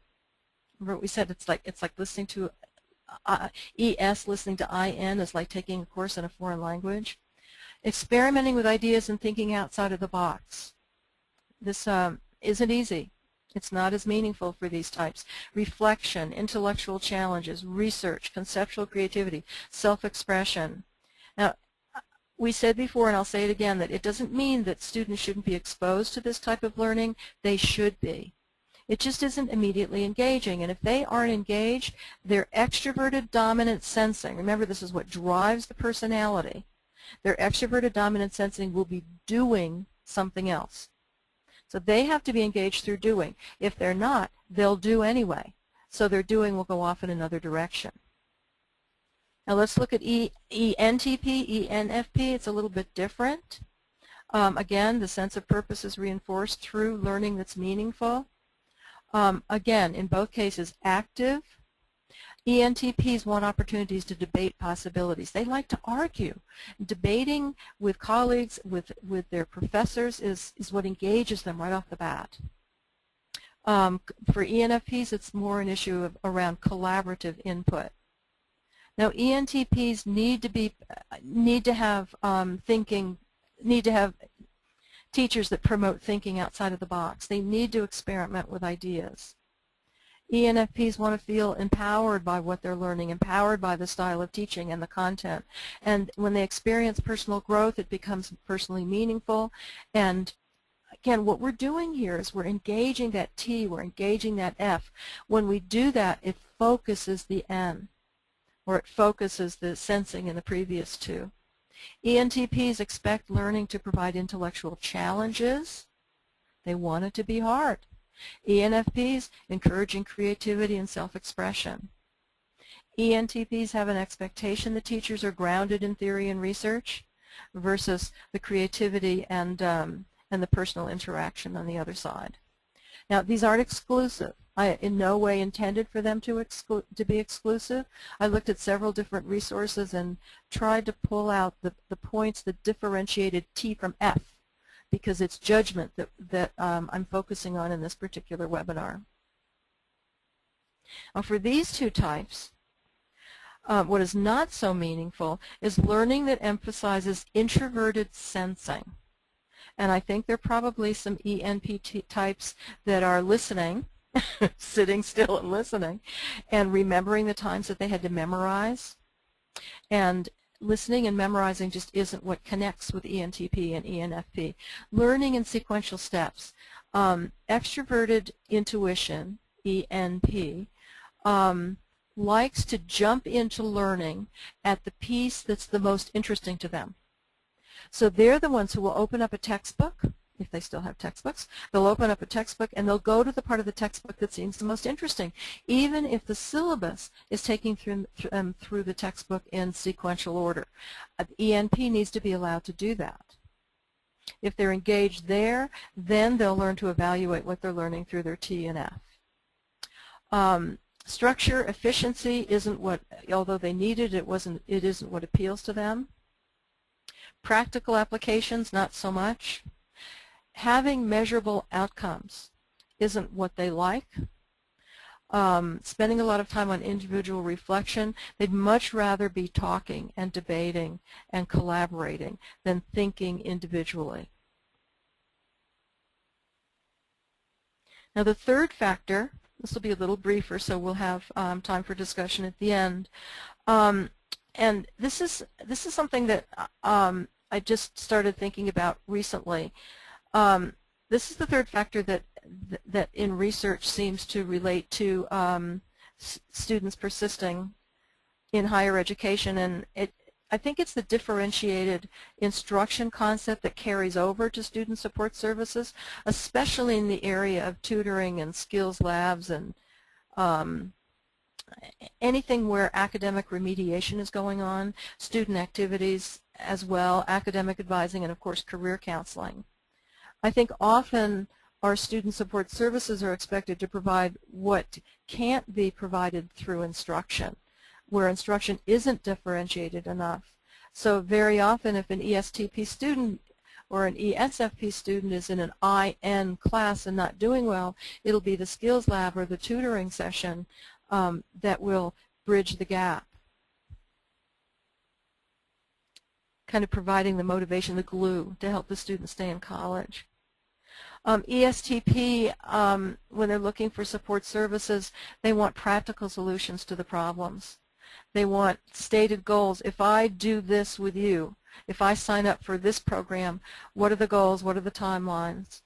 Remember what we said, it's like listening to ES, listening to IN is like taking a course in a foreign language. Experimenting with ideas and thinking outside of the box. This isn't easy. It's not as meaningful for these types. Reflection, intellectual challenges, research, conceptual creativity, self-expression. Now, we said before, and I'll say it again, that it doesn't mean that students shouldn't be exposed to this type of learning. They should be. It just isn't immediately engaging, and if they aren't engaged, their extroverted dominant sensing, remember this is what drives the personality, their extroverted dominant sensing will be doing something else. So they have to be engaged through doing. If they're not, they'll do anyway. So their doing will go off in another direction. Now let's look at ENTP, ENFP. It's a little bit different. Again, the sense of purpose is reinforced through learning that's meaningful. Again, in both cases, active. ENTPs want opportunities to debate possibilities. They like to argue. Debating with colleagues, with their professors is what engages them right off the bat. For ENFPs, it's more an issue around collaborative input. Now, ENTPs need to have teachers that promote thinking outside of the box. They need to experiment with ideas. ENFPs want to feel empowered by what they're learning, empowered by the style of teaching and the content. And when they experience personal growth, it becomes personally meaningful. And again, what we're doing here is we're engaging that T, we're engaging that F. When we do that, it focuses the N, or it focuses the sensing in the previous two. ENTPs expect learning to provide intellectual challenges. They want it to be hard. ENFPs encouraging creativity and self-expression. ENTPs have an expectation that teachers are grounded in theory and research versus the creativity and the personal interaction on the other side. Now, these aren't exclusive. I in no way intended for them to be exclusive. I looked at several different resources and tried to pull out the points that differentiated T from F, because it's judgment that I'm focusing on in this particular webinar. Now, for these two types, what is not so meaningful is learning that emphasizes introverted sensing. And I think there are probably some ENP types that are listening, sitting still and listening, and remembering the times that they had to memorize. And listening and memorizing just isn't what connects with ENTP and ENFP. Learning in sequential steps. Extroverted intuition, ENP, likes to jump into learning at the piece that's the most interesting to them. So they're the ones who will open up a textbook if they still have textbooks. They'll open up a textbook and they'll go to the part of the textbook that seems the most interesting, even if the syllabus is taking through the textbook in sequential order. ENP needs to be allowed to do that. If they're engaged there, then they'll learn to evaluate what they're learning through their T and F. Structure, efficiency isn't what, although they need it, it isn't what appeals to them. Practical applications, not so much. Having measurable outcomes isn't what they like. Spending a lot of time on individual reflection, they'd much rather be talking and debating and collaborating than thinking individually. Now the third factor, this will be a little briefer so we'll have time for discussion at the end, and this is something that I just started thinking about recently. This is the third factor that in research seems to relate to students persisting in higher education, and I think it's the differentiated instruction concept that carries over to student support services, especially in the area of tutoring and skills labs and anything where academic remediation is going on, student activities as well, academic advising, and of course career counseling. I think often our student support services are expected to provide what can't be provided through instruction, where instruction isn't differentiated enough. So very often if an ESTP student or an ESFP student is in an IN class and not doing well, it'll be the skills lab or the tutoring session that will bridge the gap, kind of providing the motivation, the glue to help the student stay in college. ESTP, when they're looking for support services, they want practical solutions to the problems. They want stated goals. If I do this with you, if I sign up for this program, what are the goals, what are the timelines?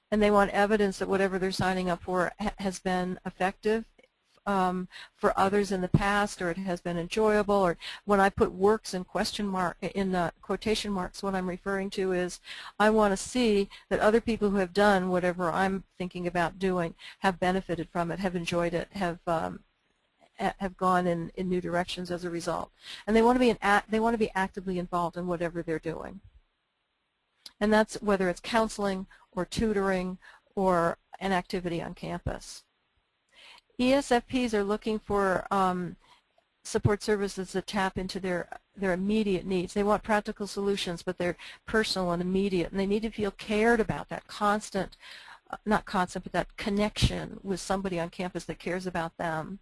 And they want evidence that whatever they're signing up for has been effective for others in the past, or it has been enjoyable, or when I put works in quotation marks, what I'm referring to is I want to see that other people who have done whatever I'm thinking about doing have benefited from it, have enjoyed it, have gone in new directions as a result. And they want to be actively involved in whatever they're doing. And that's whether it's counseling or tutoring or an activity on campus. ESFPs are looking for support services that tap into their immediate needs. They want practical solutions, but they're personal and immediate, and they need to feel cared about, that constant, not constant, but that connection with somebody on campus that cares about them.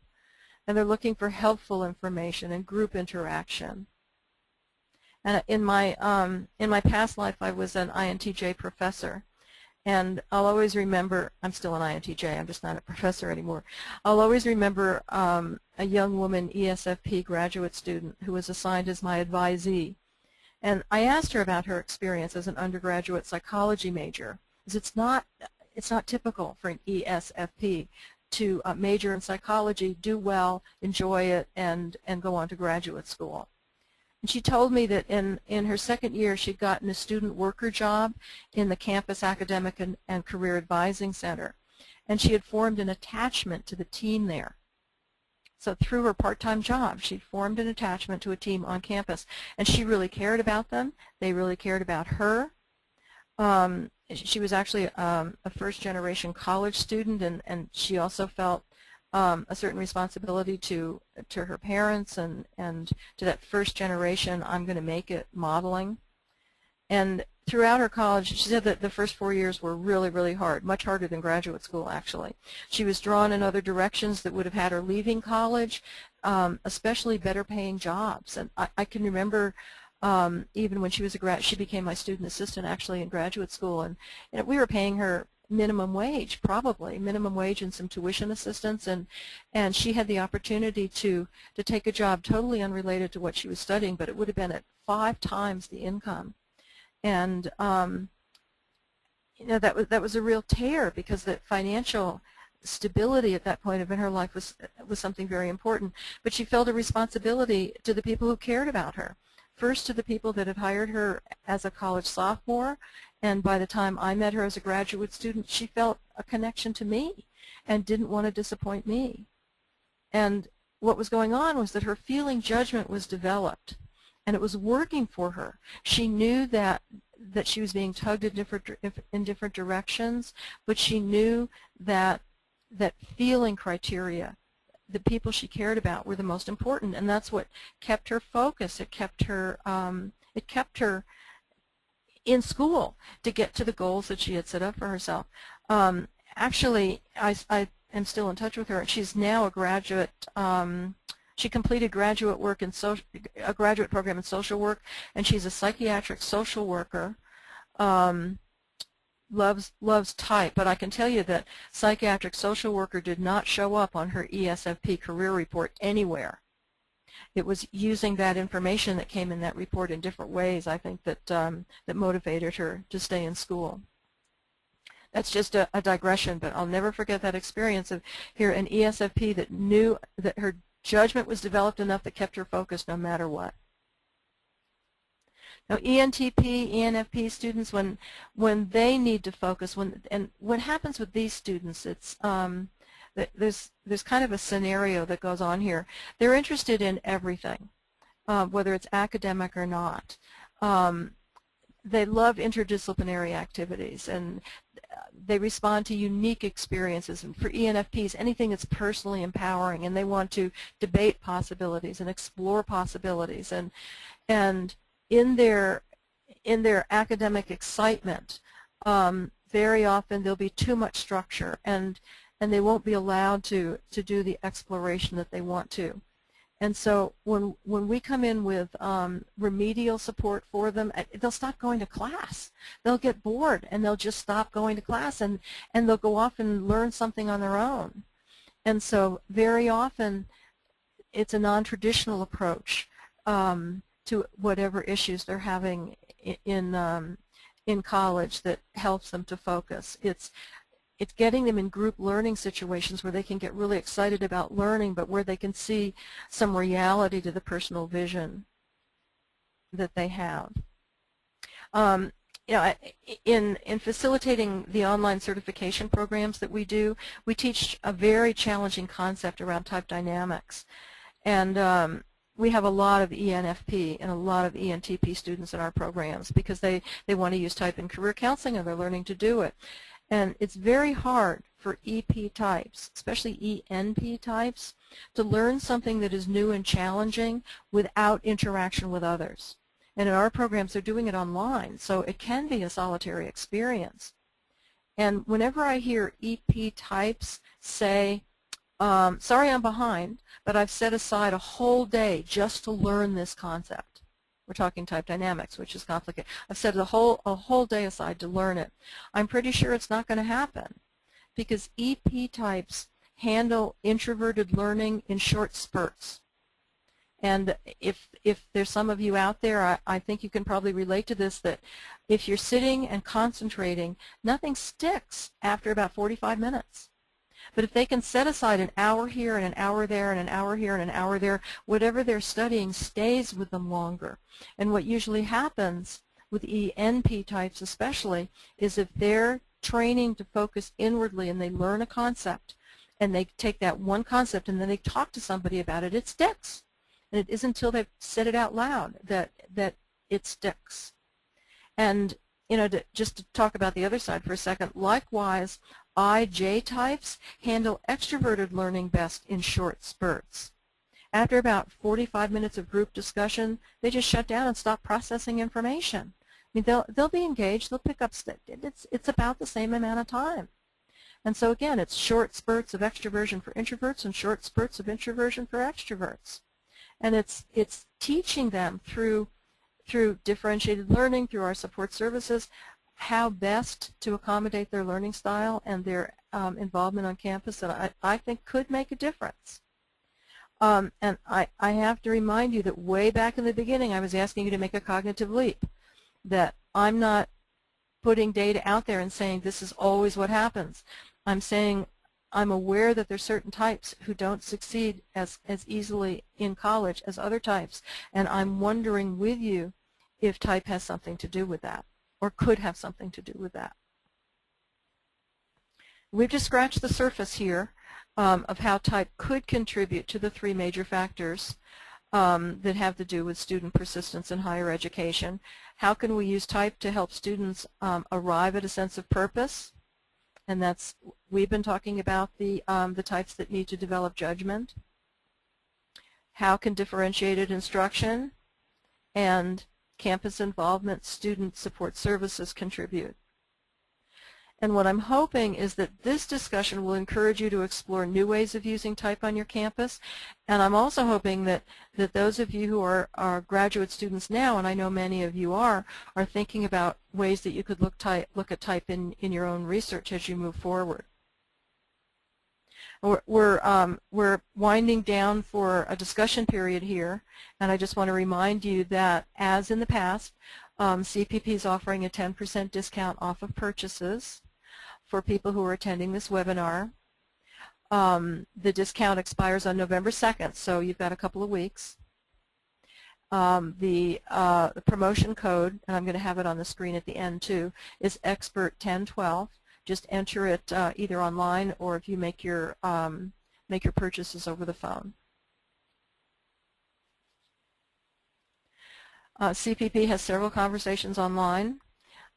And they're looking for helpful information and group interaction. And in my past life, I was an INTJ professor. And I'll always remember, I'm still an INTJ, I'm just not a professor anymore. I'll always remember a young woman ESFP graduate student who was assigned as my advisee. And I asked her about her experience as an undergraduate psychology major, because it's not typical for an ESFP to major in psychology, do well, enjoy it, and go on to graduate school. And she told me that in her second year she'd gotten a student worker job in the campus academic and career advising center. And she had formed an attachment to the team there. So through her part-time job, she'd formed an attachment to a team on campus. And she really cared about them. They really cared about her. She was actually a first-generation college student, and she also felt a certain responsibility to her parents and to that first generation, I'm going to make it modeling. And throughout her college, she said that the first 4 years were really, really hard, much harder than graduate school, actually. She was drawn in other directions that would have had her leaving college, especially better paying jobs. And I can remember even when she was she became my student assistant actually in graduate school, and we were paying her minimum wage, probably minimum wage and some tuition assistance, and she had the opportunity to take a job totally unrelated to what she was studying, but it would have been at 5 times the income. And that was a real tear, because the financial stability at that point in her life was something very important. But she felt a responsibility to the people who cared about her, first to the people that had hired her as a college sophomore, and by the time I met her as a graduate student, she felt a connection to me and didn't want to disappoint me. And what was going on was that her feeling judgment was developed, and it was working for her. She knew that she was being tugged in different directions, but she knew that feeling criteria, the people she cared about, were the most important, and that's what kept her focused. It kept her in school to get to the goals that she had set up for herself. Actually, I am still in touch with her. She's now a graduate. She completed graduate work in a graduate program in social work, and she's a psychiatric social worker. Loves type, but I can tell you that psychiatric social worker did not show up on her ESFP career report anywhere. It was using that information that came in that report in different ways, I think, that motivated her to stay in school. That's just a digression, but I'll never forget that experience of here an ESFP that knew that her judgment was developed enough that kept her focused no matter what. Now, ENTP, ENFP students, when they need to focus, and what happens with these students, it's there's kind of a scenario that goes on here. They're interested in everything, whether it's academic or not. They love interdisciplinary activities, and they respond to unique experiences. And for ENFPs, anything that's personally empowering, and they want to debate possibilities and explore possibilities, and in their academic excitement, very often there'll be too much structure, and they won't be allowed to do the exploration that they want to. And so when we come in with remedial support for them, they'll stop going to class. They'll get bored, and they'll just stop going to class, and they'll go off and learn something on their own. And so very often it's a non-traditional approach to whatever issues they're having in college that helps them to focus. It's getting them in group learning situations where they can get really excited about learning, but where they can see some reality to the personal vision that they have. You know, in facilitating the online certification programs that we do, we teach a very challenging concept around type dynamics, and we have a lot of ENFP and a lot of ENTP students in our programs because they want to use type in career counseling, and they're learning to do it. And it's very hard for EP types, especially ENP types, to learn something that is new and challenging without interaction with others. And in our programs, they're doing it online, so it can be a solitary experience. And whenever I hear EP types say, sorry I'm behind, but I've set aside a whole day just to learn this concept. We're talking type dynamics, which is complicated. I've set a whole day aside to learn it. I'm pretty sure it's not going to happen because EP types handle introverted learning in short spurts. And if there's some of you out there, I think you can probably relate to this, that if you're sitting and concentrating, nothing sticks after about 45 minutes. But if they can set aside an hour here and an hour there and an hour here and an hour there, whatever they're studying stays with them longer. And what usually happens with ENP types especially is if they're training to focus inwardly and they learn a concept and they take that one concept and then they talk to somebody about it, it sticks. And it isn't until they've said it out loud that it sticks. And you know, just to talk about the other side for a second, likewise, IJ types handle extroverted learning best in short spurts. After about 45 minutes of group discussion, they just shut down and stop processing information. I mean, they'll be engaged, they'll pick up, it's about the same amount of time. And so again, it's short spurts of extroversion for introverts and short spurts of introversion for extroverts. And it's teaching them through differentiated learning, through our support services, how best to accommodate their learning style and their involvement on campus that I think could make a difference. And I have to remind you that way back in the beginning I was asking you to make a cognitive leap, that I'm not putting data out there and saying this is always what happens. I'm saying I'm aware that there's certain types who don't succeed as easily in college as other types, and I'm wondering with you if type has something to do with that, or could have something to do with that. We've just scratched the surface here of how type could contribute to the three major factors that have to do with student persistence in higher education. How can we use type to help students arrive at a sense of purpose? And that's, we've been talking about the types that need to develop judgment. How can differentiated instruction and campus involvement, student support services contribute? And what I'm hoping is that this discussion will encourage you to explore new ways of using type on your campus. And I'm also hoping that those of you who are graduate students now, and I know many of you are thinking about ways that you could look at type in your own research as you move forward. We're winding down for a discussion period here, and I just want to remind you that, as in the past, CPP is offering a 10% discount off of purchases for people who are attending this webinar. The discount expires on November 2nd, so you've got a couple of weeks. The promotion code, and I'm going to have it on the screen at the end too, is EXPERT1012. Just enter it either online or if you make your purchases over the phone. CPP has several conversations online.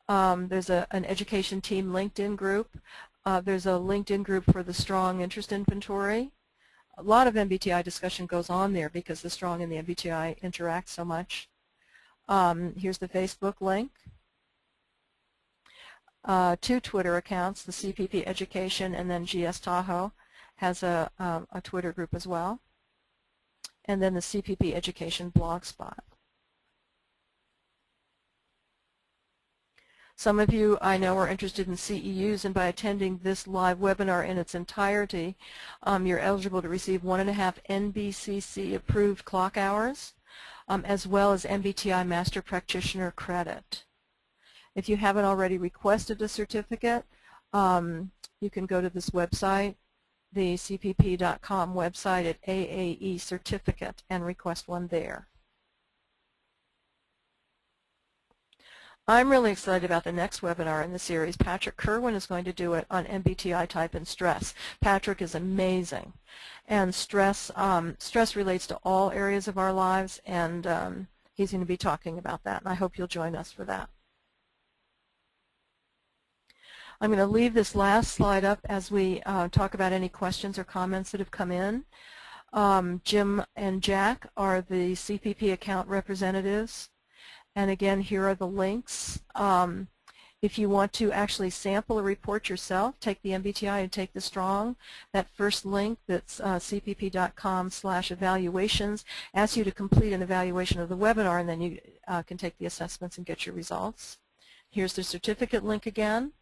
There's an education team LinkedIn group. There's a LinkedIn group for the Strong Interest Inventory. A lot of MBTI discussion goes on there because the Strong and the MBTI interact so much. Here's the Facebook link. Two Twitter accounts, the CPP Education and then GS Tahoe has a Twitter group as well. And then the CPP Education Blogspot. Some of you I know are interested in CEUs, and by attending this live webinar in its entirety, you're eligible to receive 1.5 NBCC approved clock hours, as well as MBTI Master Practitioner credit. If you haven't already requested a certificate, you can go to this website, the cpp.com website at AAE Certificate, and request one there. I'm really excited about the next webinar in the series. Patrick Kerwin is going to do it on MBTI type and stress. Patrick is amazing. And stress relates to all areas of our lives, and he's going to be talking about that, and I hope you'll join us for that. I'm going to leave this last slide up as we talk about any questions or comments that have come in. Jim and Jack are the CPP account representatives. And again, here are the links. If you want to actually sample a report yourself, take the MBTI and take the Strong. That first link that's cpp.com/evaluations asks you to complete an evaluation of the webinar, and then you can take the assessments and get your results. Here's the certificate link again.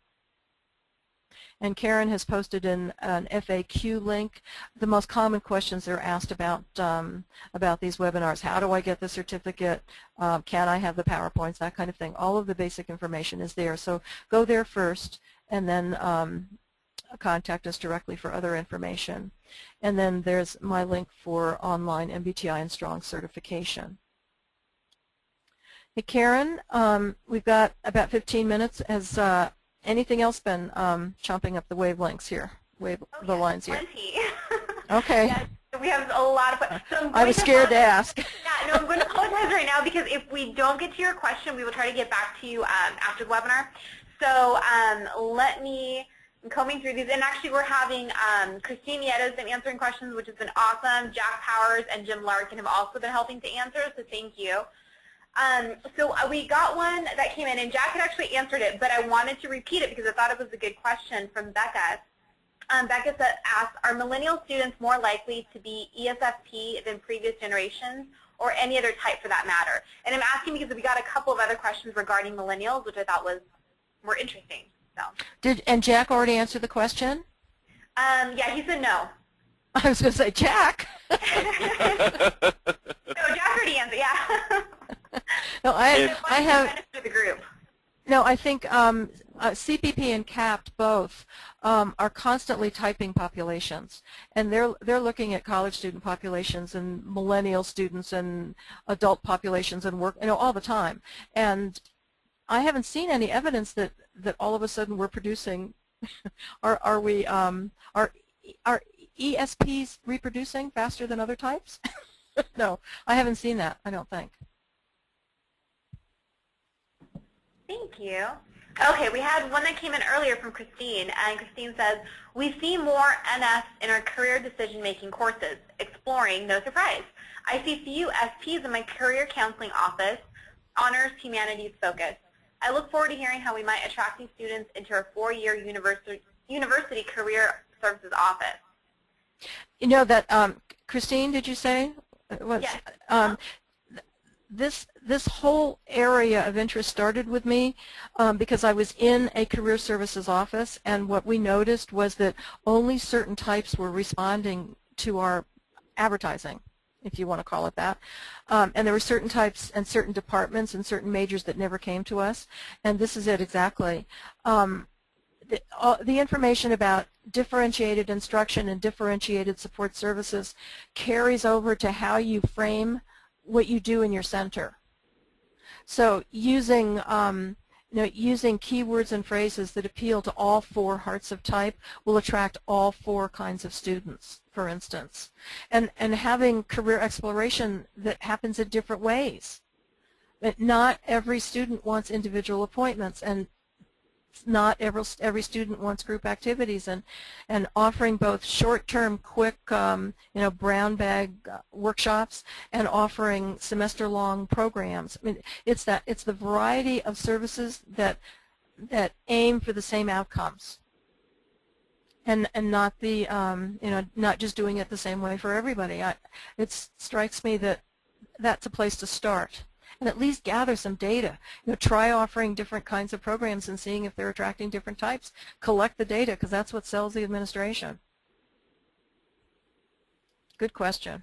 And Karen has posted an FAQ link. The most common questions that are asked about these webinars: how do I get the certificate? Can I have the PowerPoints? That kind of thing. All of the basic information is there. So go there first, and then contact us directly for other information. And then there's my link for online MBTI and Strong certification. Hey, Karen, we've got about 15 minutes. Has anything else been chomping up the wavelengths here, the lines here? Plenty. Okay. Yes, we have a lot of questions. So I was scared to ask. Yeah, no, I'm going to apologize right now because if we don't get to your question, we will try to get back to you after the webinar. So I'm combing through these, and actually we're having Christine Nieto been answering questions, which has been awesome. Jack Powers and Jim Larkin have also been helping to answer, so thank you. So we got one that came in, and Jack had actually answered it, but I wanted to repeat it because I thought it was a good question from Becca. Becca asked, are millennial students more likely to be ESFP than previous generations, or any other type for that matter? And I'm asking because we got a couple of other questions regarding millennials, which I thought were interesting. So. And Jack already answered the question? Yeah, he said no. I was going to say, Jack. No, Jack already answered, yeah. No, I have. The group. No, I think CPP and CAPT both are constantly typing populations, and they're looking at college student populations and millennial students and adult populations and work, all the time. And I haven't seen any evidence that all of a sudden we're producing. are ESPs reproducing faster than other types? No, I haven't seen that. I don't think. Thank you. Okay, we had one that came in earlier from Christine, and Christine says, we see more NS in our career decision-making courses, exploring, no surprise. I see few SPs in my career counseling office, honors, humanities focus. I look forward to hearing how we might attracting students into our 4-year university career services office. You know that, Christine, did you say? Yes. This whole area of interest started with me because I was in a career services office, and what we noticed was that only certain types were responding to our advertising, if you want to call it that. And there were certain types and certain departments and certain majors that never came to us, and this is it exactly. The information about differentiated instruction and differentiated support services carries over to how you frame what you do in your center. So using using keywords and phrases that appeal to all 4 hearts of type will attract all 4 kinds of students, for instance. And having career exploration that happens in different ways. But not every student wants individual appointments, and not every student wants group activities, and offering both short-term, quick, brown bag workshops, and offering semester-long programs. I mean, it's the variety of services that aim for the same outcomes, and not the not just doing it the same way for everybody. It strikes me that that's a place to start. And at least gather some data. Try offering different kinds of programs and seeing if they're attracting different types. Collect the data, because that's what sells the administration. Good question.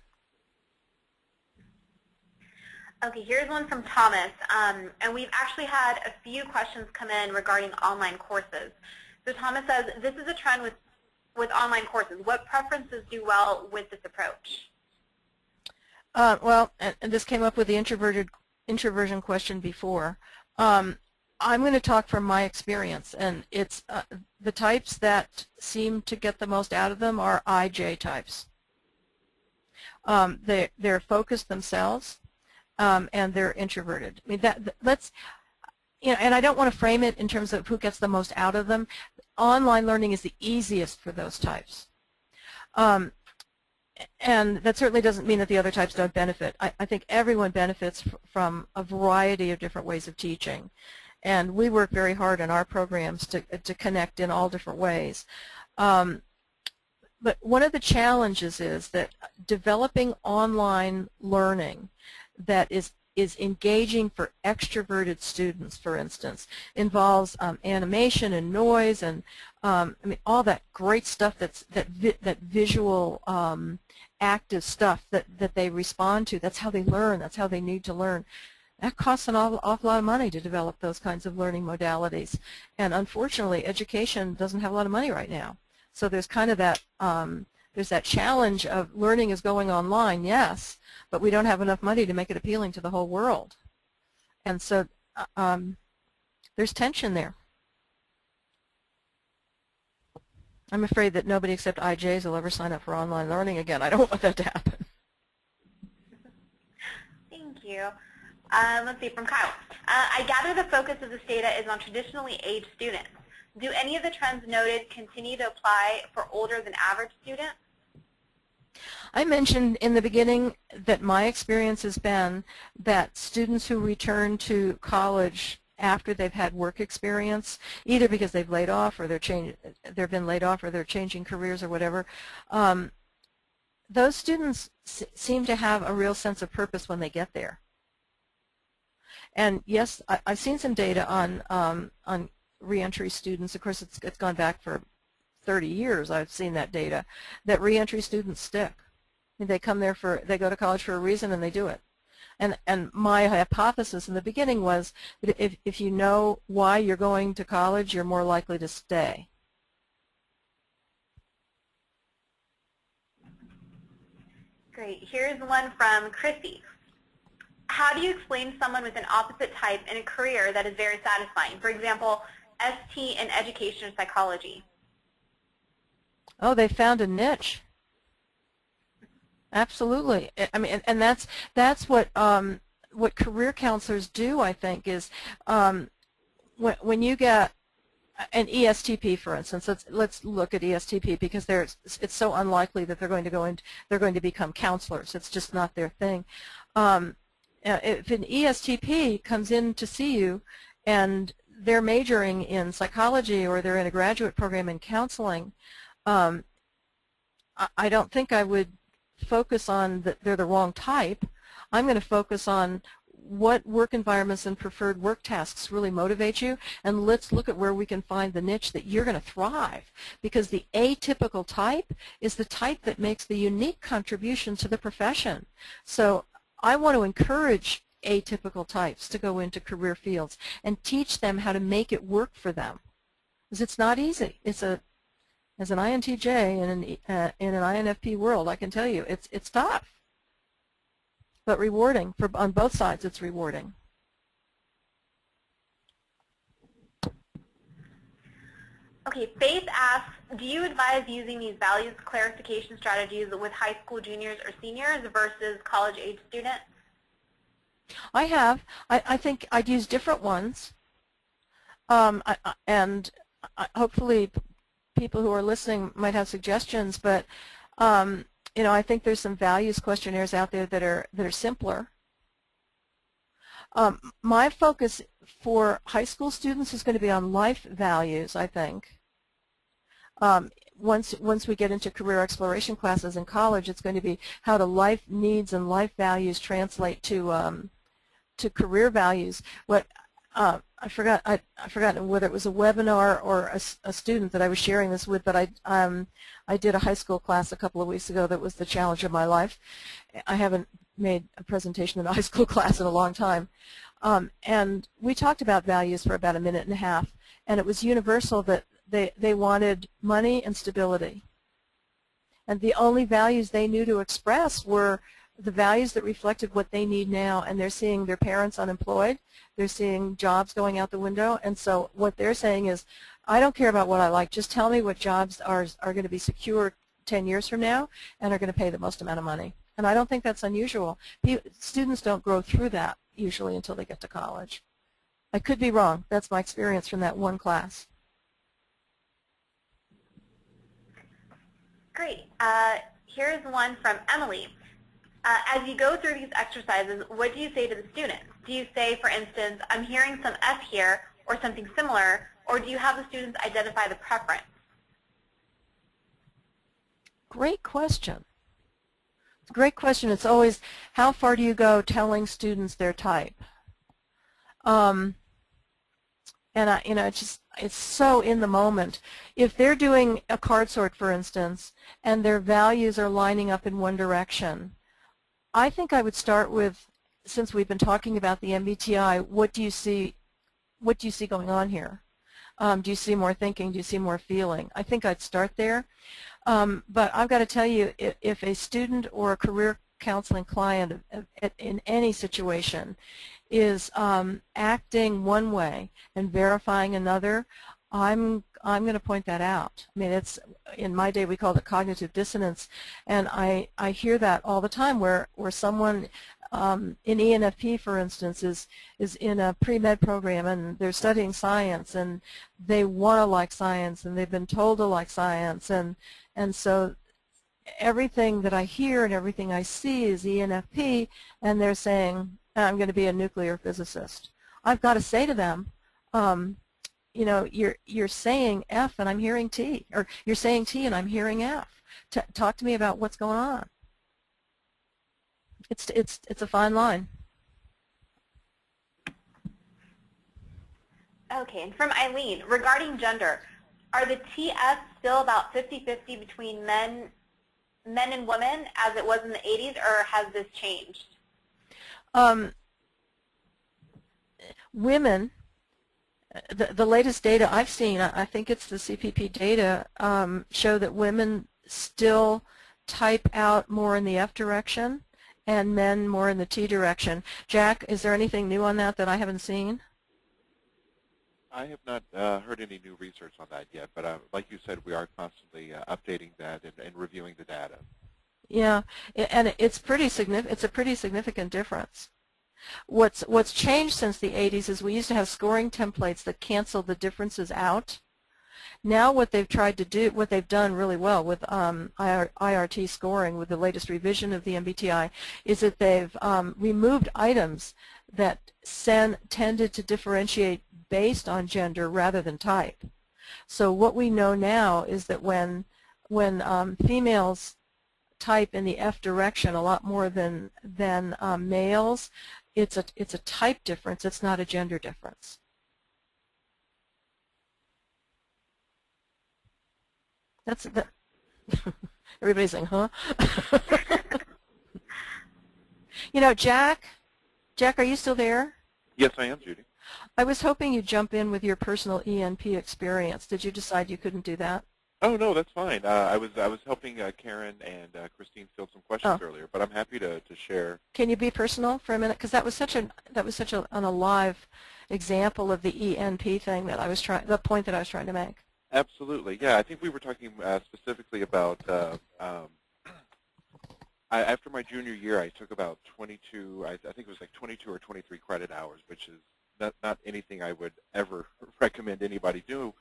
Okay, here's one from Thomas, and we've actually had a few questions come in regarding online courses. So Thomas says, this is a trend with online courses. What preferences do well with this approach? Well, and this came up with the introversion question before. I'm going to talk from my experience, and it's the types that seem to get the most out of them are IJ types. They're focused themselves, and they're introverted. I mean, let's, and I don't want to frame it in terms of who gets the most out of them. Online learning is the easiest for those types. And that certainly doesn't mean that the other types don't benefit. I think everyone benefits from a variety of different ways of teaching. And we work very hard in our programs to connect in all different ways. But one of the challenges is that developing online learning that is engaging for extroverted students, for instance, involves animation and noise and I mean all that great stuff that visual active stuff that they respond to. That's how they learn. That's how they need to learn. That costs an awful lot of money to develop those kinds of learning modalities. And unfortunately, education doesn't have a lot of money right now. So there's kind of that there's that challenge of learning is going online, yes, but we don't have enough money to make it appealing to the whole world. And so there's tension there. I'm afraid that nobody except IJs will ever sign up for online learning again. I don't want that to happen. Thank you. Let's see, from Kyle. I gather the focus of this data is on traditionally aged students. Do any of the trends noted continue to apply for older than average students? I mentioned in the beginning that my experience has been that students who return to college after they've had work experience, either because they've laid off or they've been laid off or they're changing careers or whatever, those students seem to have a real sense of purpose when they get there. And yes, I've seen some data on reentry students. Of course, it's gone back for 30 years. I've seen that data, that reentry students stick. They come there they go to college for a reason and they do it. And my hypothesis in the beginning was that if you know why you're going to college, you're more likely to stay. Great. Here's one from Chrissy. How do you explain someone with an opposite type in a career that is very satisfying? For example, ST in education or psychology. Oh, they found a niche. Absolutely. I mean, and that's what career counselors do, I think, is when you get an ESTP, for instance. Let's look at ESTP because it's so unlikely that they're going to become counselors. It's just not their thing. If an ESTP comes in to see you and they're majoring in psychology or they're in a graduate program in counseling, I don't think I would focus on that they're the wrong type. I'm going to focus on what work environments and preferred work tasks really motivate you, and let's look at where we can find the niche that you're going to thrive, because the atypical type is the type that makes the unique contribution to the profession. So I want to encourage atypical types to go into career fields and teach them how to make it work for them, because it's not easy. As an INTJ in an INFP world, I can tell you it's tough, but rewarding. On both sides, it's rewarding. Okay, Faith asks, do you advise using these values clarification strategies with high school juniors or seniors versus college-age students? I have. I think I'd use different ones, and hopefully people who are listening might have suggestions, but you know, I think there's some values questionnaires out there that are simpler. My focus for high school students is going to be on life values, I think. Once we get into career exploration classes in college, it's going to be how do life needs and life values translate to career values. I've forgotten whether it was a webinar or a student that I was sharing this with, but I did a high school class a couple of weeks ago that was the challenge of my life. I haven't made a presentation in a high school class in a long time. And we talked about values for about a minute and a half, and it was universal that they wanted money and stability. And the only values they knew to express were the values that reflected what they need now, and they're seeing their parents unemployed, they're seeing jobs going out the window, and so what they're saying is, I don't care about what I like, just tell me what jobs are going to be secure 10 years from now and are going to pay the most amount of money. And I don't think that's unusual. Students don't grow through that usually until they get to college. I could be wrong. That's my experience from that one class. Great. Here's one from Emily. As you go through these exercises, what do you say to the students? Do you say, for instance, I'm hearing some F here or something similar, or do you have the students identify the preference? Great question. It's a great question. It's always, how far do you go telling students their type? And it's so in the moment. If they're doing a card sort, for instance, and their values are lining up in one direction, I think I would start with, since we've been talking about the MBTI, what do you see going on here? Do you see more thinking? Do you see more feeling? I think I'd start there. But I've got to tell you, if a student or a career counseling client in any situation is acting one way and verifying another, I'm going to point that out. I mean, it's, in my day we called it cognitive dissonance, and I hear that all the time where someone in ENFP, for instance, is in a pre-med program and they're studying science and they want to like science and they've been told to like science, and so everything that I hear and everything I see is ENFP, and they're saying, I'm going to be a nuclear physicist. I've got to say to them, you know, you're saying F and I'm hearing T, or you're saying T and I'm hearing F. Talk to me about what's going on. It's a fine line. Okay, and from Eileen, regarding gender, are the TS still about 50-50 between men and women as it was in the 80s, or has this changed? Um, women, the latest data I've seen, I think it's the CPP data, show that women still type out more in the F direction and men more in the T direction. Jack, is there anything new on that I haven't seen? I have not heard any new research on that yet, but like you said, we are constantly updating that and reviewing the data. Yeah, and it's pretty significant. It's a pretty significant difference. What's changed since the 80s is we used to have scoring templates that canceled the differences out. Now what they've tried to do, what they've done really well with IRT scoring, with the latest revision of the MBTI, is that they've removed items that tended to differentiate based on gender rather than type. So what we know now is that when females type in the F direction a lot more than males, it's a type difference. It's not a gender difference. That's that. Everybody's saying, huh? You know, Jack, are you still there? Yes, I am, Judy. I was hoping you'd jump in with your personal ENP experience. Did you decide you couldn't do that? Oh no, that's fine. I was helping Karen and Christine field some questions earlier, but I'm happy to share. Can you be personal for a minute? Because that was such an alive example of the ENP thing that the point that I was trying to make. Absolutely, yeah. I think we were talking specifically about after my junior year, I took about 22. I think it was like 22 or 23 credit hours, which is not anything I would ever recommend anybody do.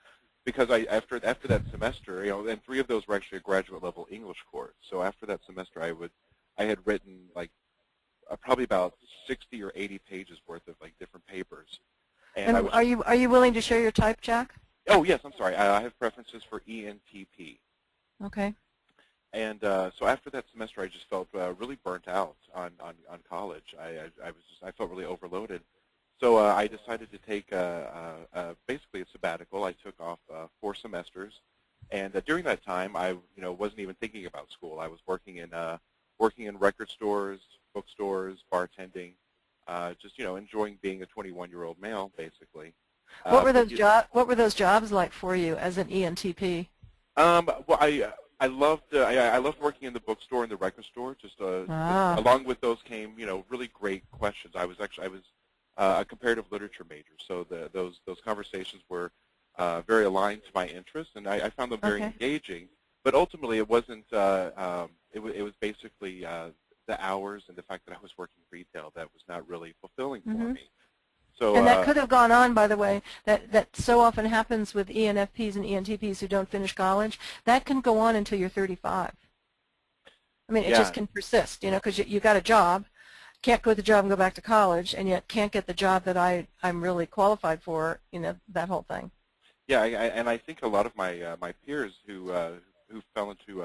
Because after that semester, and 3 of those were actually a graduate level English course. So after that semester, I had written like probably about 60 or 80 pages worth of like different papers. And are you willing to share your type, Jack? Oh yes, I'm sorry. I have preferences for ENTP. Okay. And so after that semester, I just felt really burnt out on college. I felt really overloaded. So I decided to take basically a sabbatical. I took off 4 semesters, and during that time, I wasn't even thinking about school. I was working in record stores, bookstores, bartending, just enjoying being a 21-year-old male, basically. What were those jobs like for you as an ENTP? Well, I loved working in the bookstore and the record store. Just along with those came really great questions. I was a comparative literature major, so those conversations were very aligned to my interests, and I found them very engaging. But ultimately, it wasn't. It was basically the hours and the fact that I was working retail that was not really fulfilling for me. So, and that could have gone on, by the way. That so often happens with ENFPs and ENTPs who don't finish college. That can go on until you're 35. I mean, it just can persist, because you got a job. Can't quit the job and go back to college, and yet can't get the job that I'm really qualified for. That whole thing. Yeah, and I think a lot of my peers who fell into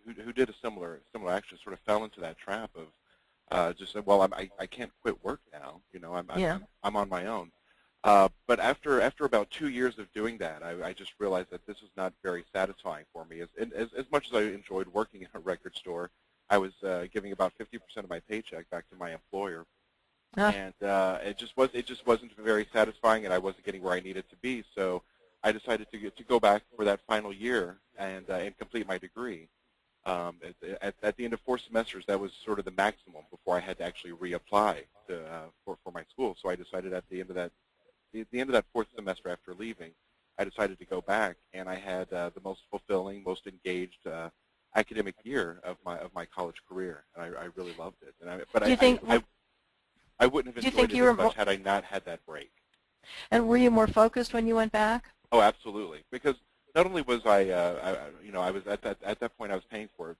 who did a similar action sort of fell into that trap of just said, well, I can't quit work now. I'm on my own. But after about 2 years of doing that, I just realized that this was not very satisfying for me. As much as I enjoyed working in a record store, I was giving about 50% of my paycheck back to my employer, and it just wasn't very satisfying, and I wasn't getting where I needed to be. So I decided to go back for that final year and complete my degree. At the end of 4 semesters, that was sort of the maximum before I had to actually reapply for my school. So I decided at the end of that 4th semester after leaving, I decided to go back, and I had the most fulfilling, most engaged academic year of my college career, and I really loved it. I wouldn't have enjoyed it as much had I not had that break. And were you more focused when you went back? Oh, absolutely. Because not only was I was at that point I was paying for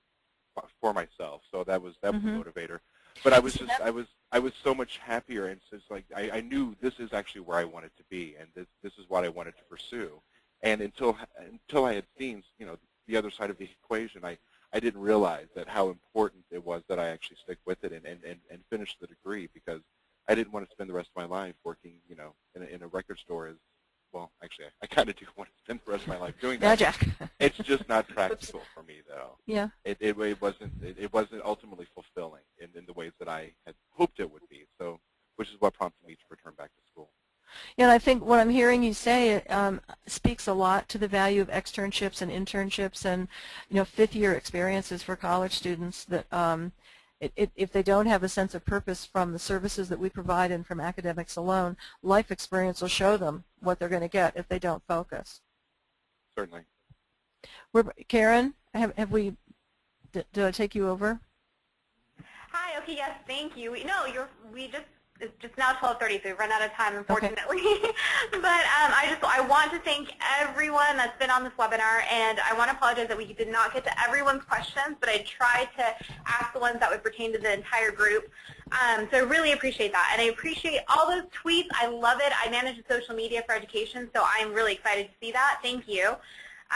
myself, so that was a motivator. But I was so much happier, and it's like I knew this is actually where I wanted to be, and this is what I wanted to pursue. And until I had seen the other side of the equation, I didn't realize that how important it was that I actually stick with it and finish the degree, because I didn't want to spend the rest of my life working, in a record store. Well, actually, I kind of do want to spend the rest of my life doing that. Yeah, Jack. It's just not practical for me, though. Yeah. It wasn't ultimately fulfilling in the ways that I had hoped it would be. which is what prompted me to return back to school. Yeah, and I think what I'm hearing you say speaks a lot to the value of externships and internships and, fifth-year experiences for college students that if they don't have a sense of purpose from the services that we provide and from academics alone, life experience will show them what they're going to get if they don't focus. Certainly. Karen, did I take you over? Hi. Okay. Yes. Thank you. It's just now 12:30, so we've run out of time, unfortunately. Okay. But I want to thank everyone that's been on this webinar, and I want to apologize that we did not get to everyone's questions, but I tried to ask the ones that would pertain to the entire group. So I really appreciate that, and I appreciate all those tweets. I love it. I manage the social media for education, so I'm really excited to see that. Thank you.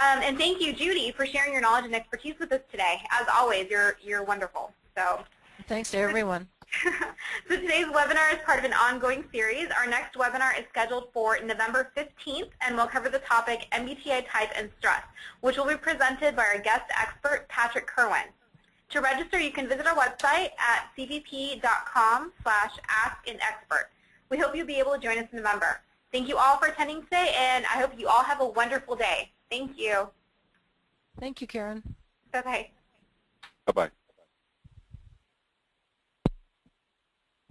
And thank you, Judy, for sharing your knowledge and expertise with us today. As always, you're wonderful. So thanks to everyone. So today's webinar is part of an ongoing series. Our next webinar is scheduled for November 15th, and we'll cover the topic MBTI type and stress, which will be presented by our guest expert, Patrick Kerwin. To register, you can visit our website at cpp.com/askanexpert. We hope you'll be able to join us in November. Thank you all for attending today, and I hope you all have a wonderful day. Thank you. Thank you, Karen. Bye-bye. Bye-bye.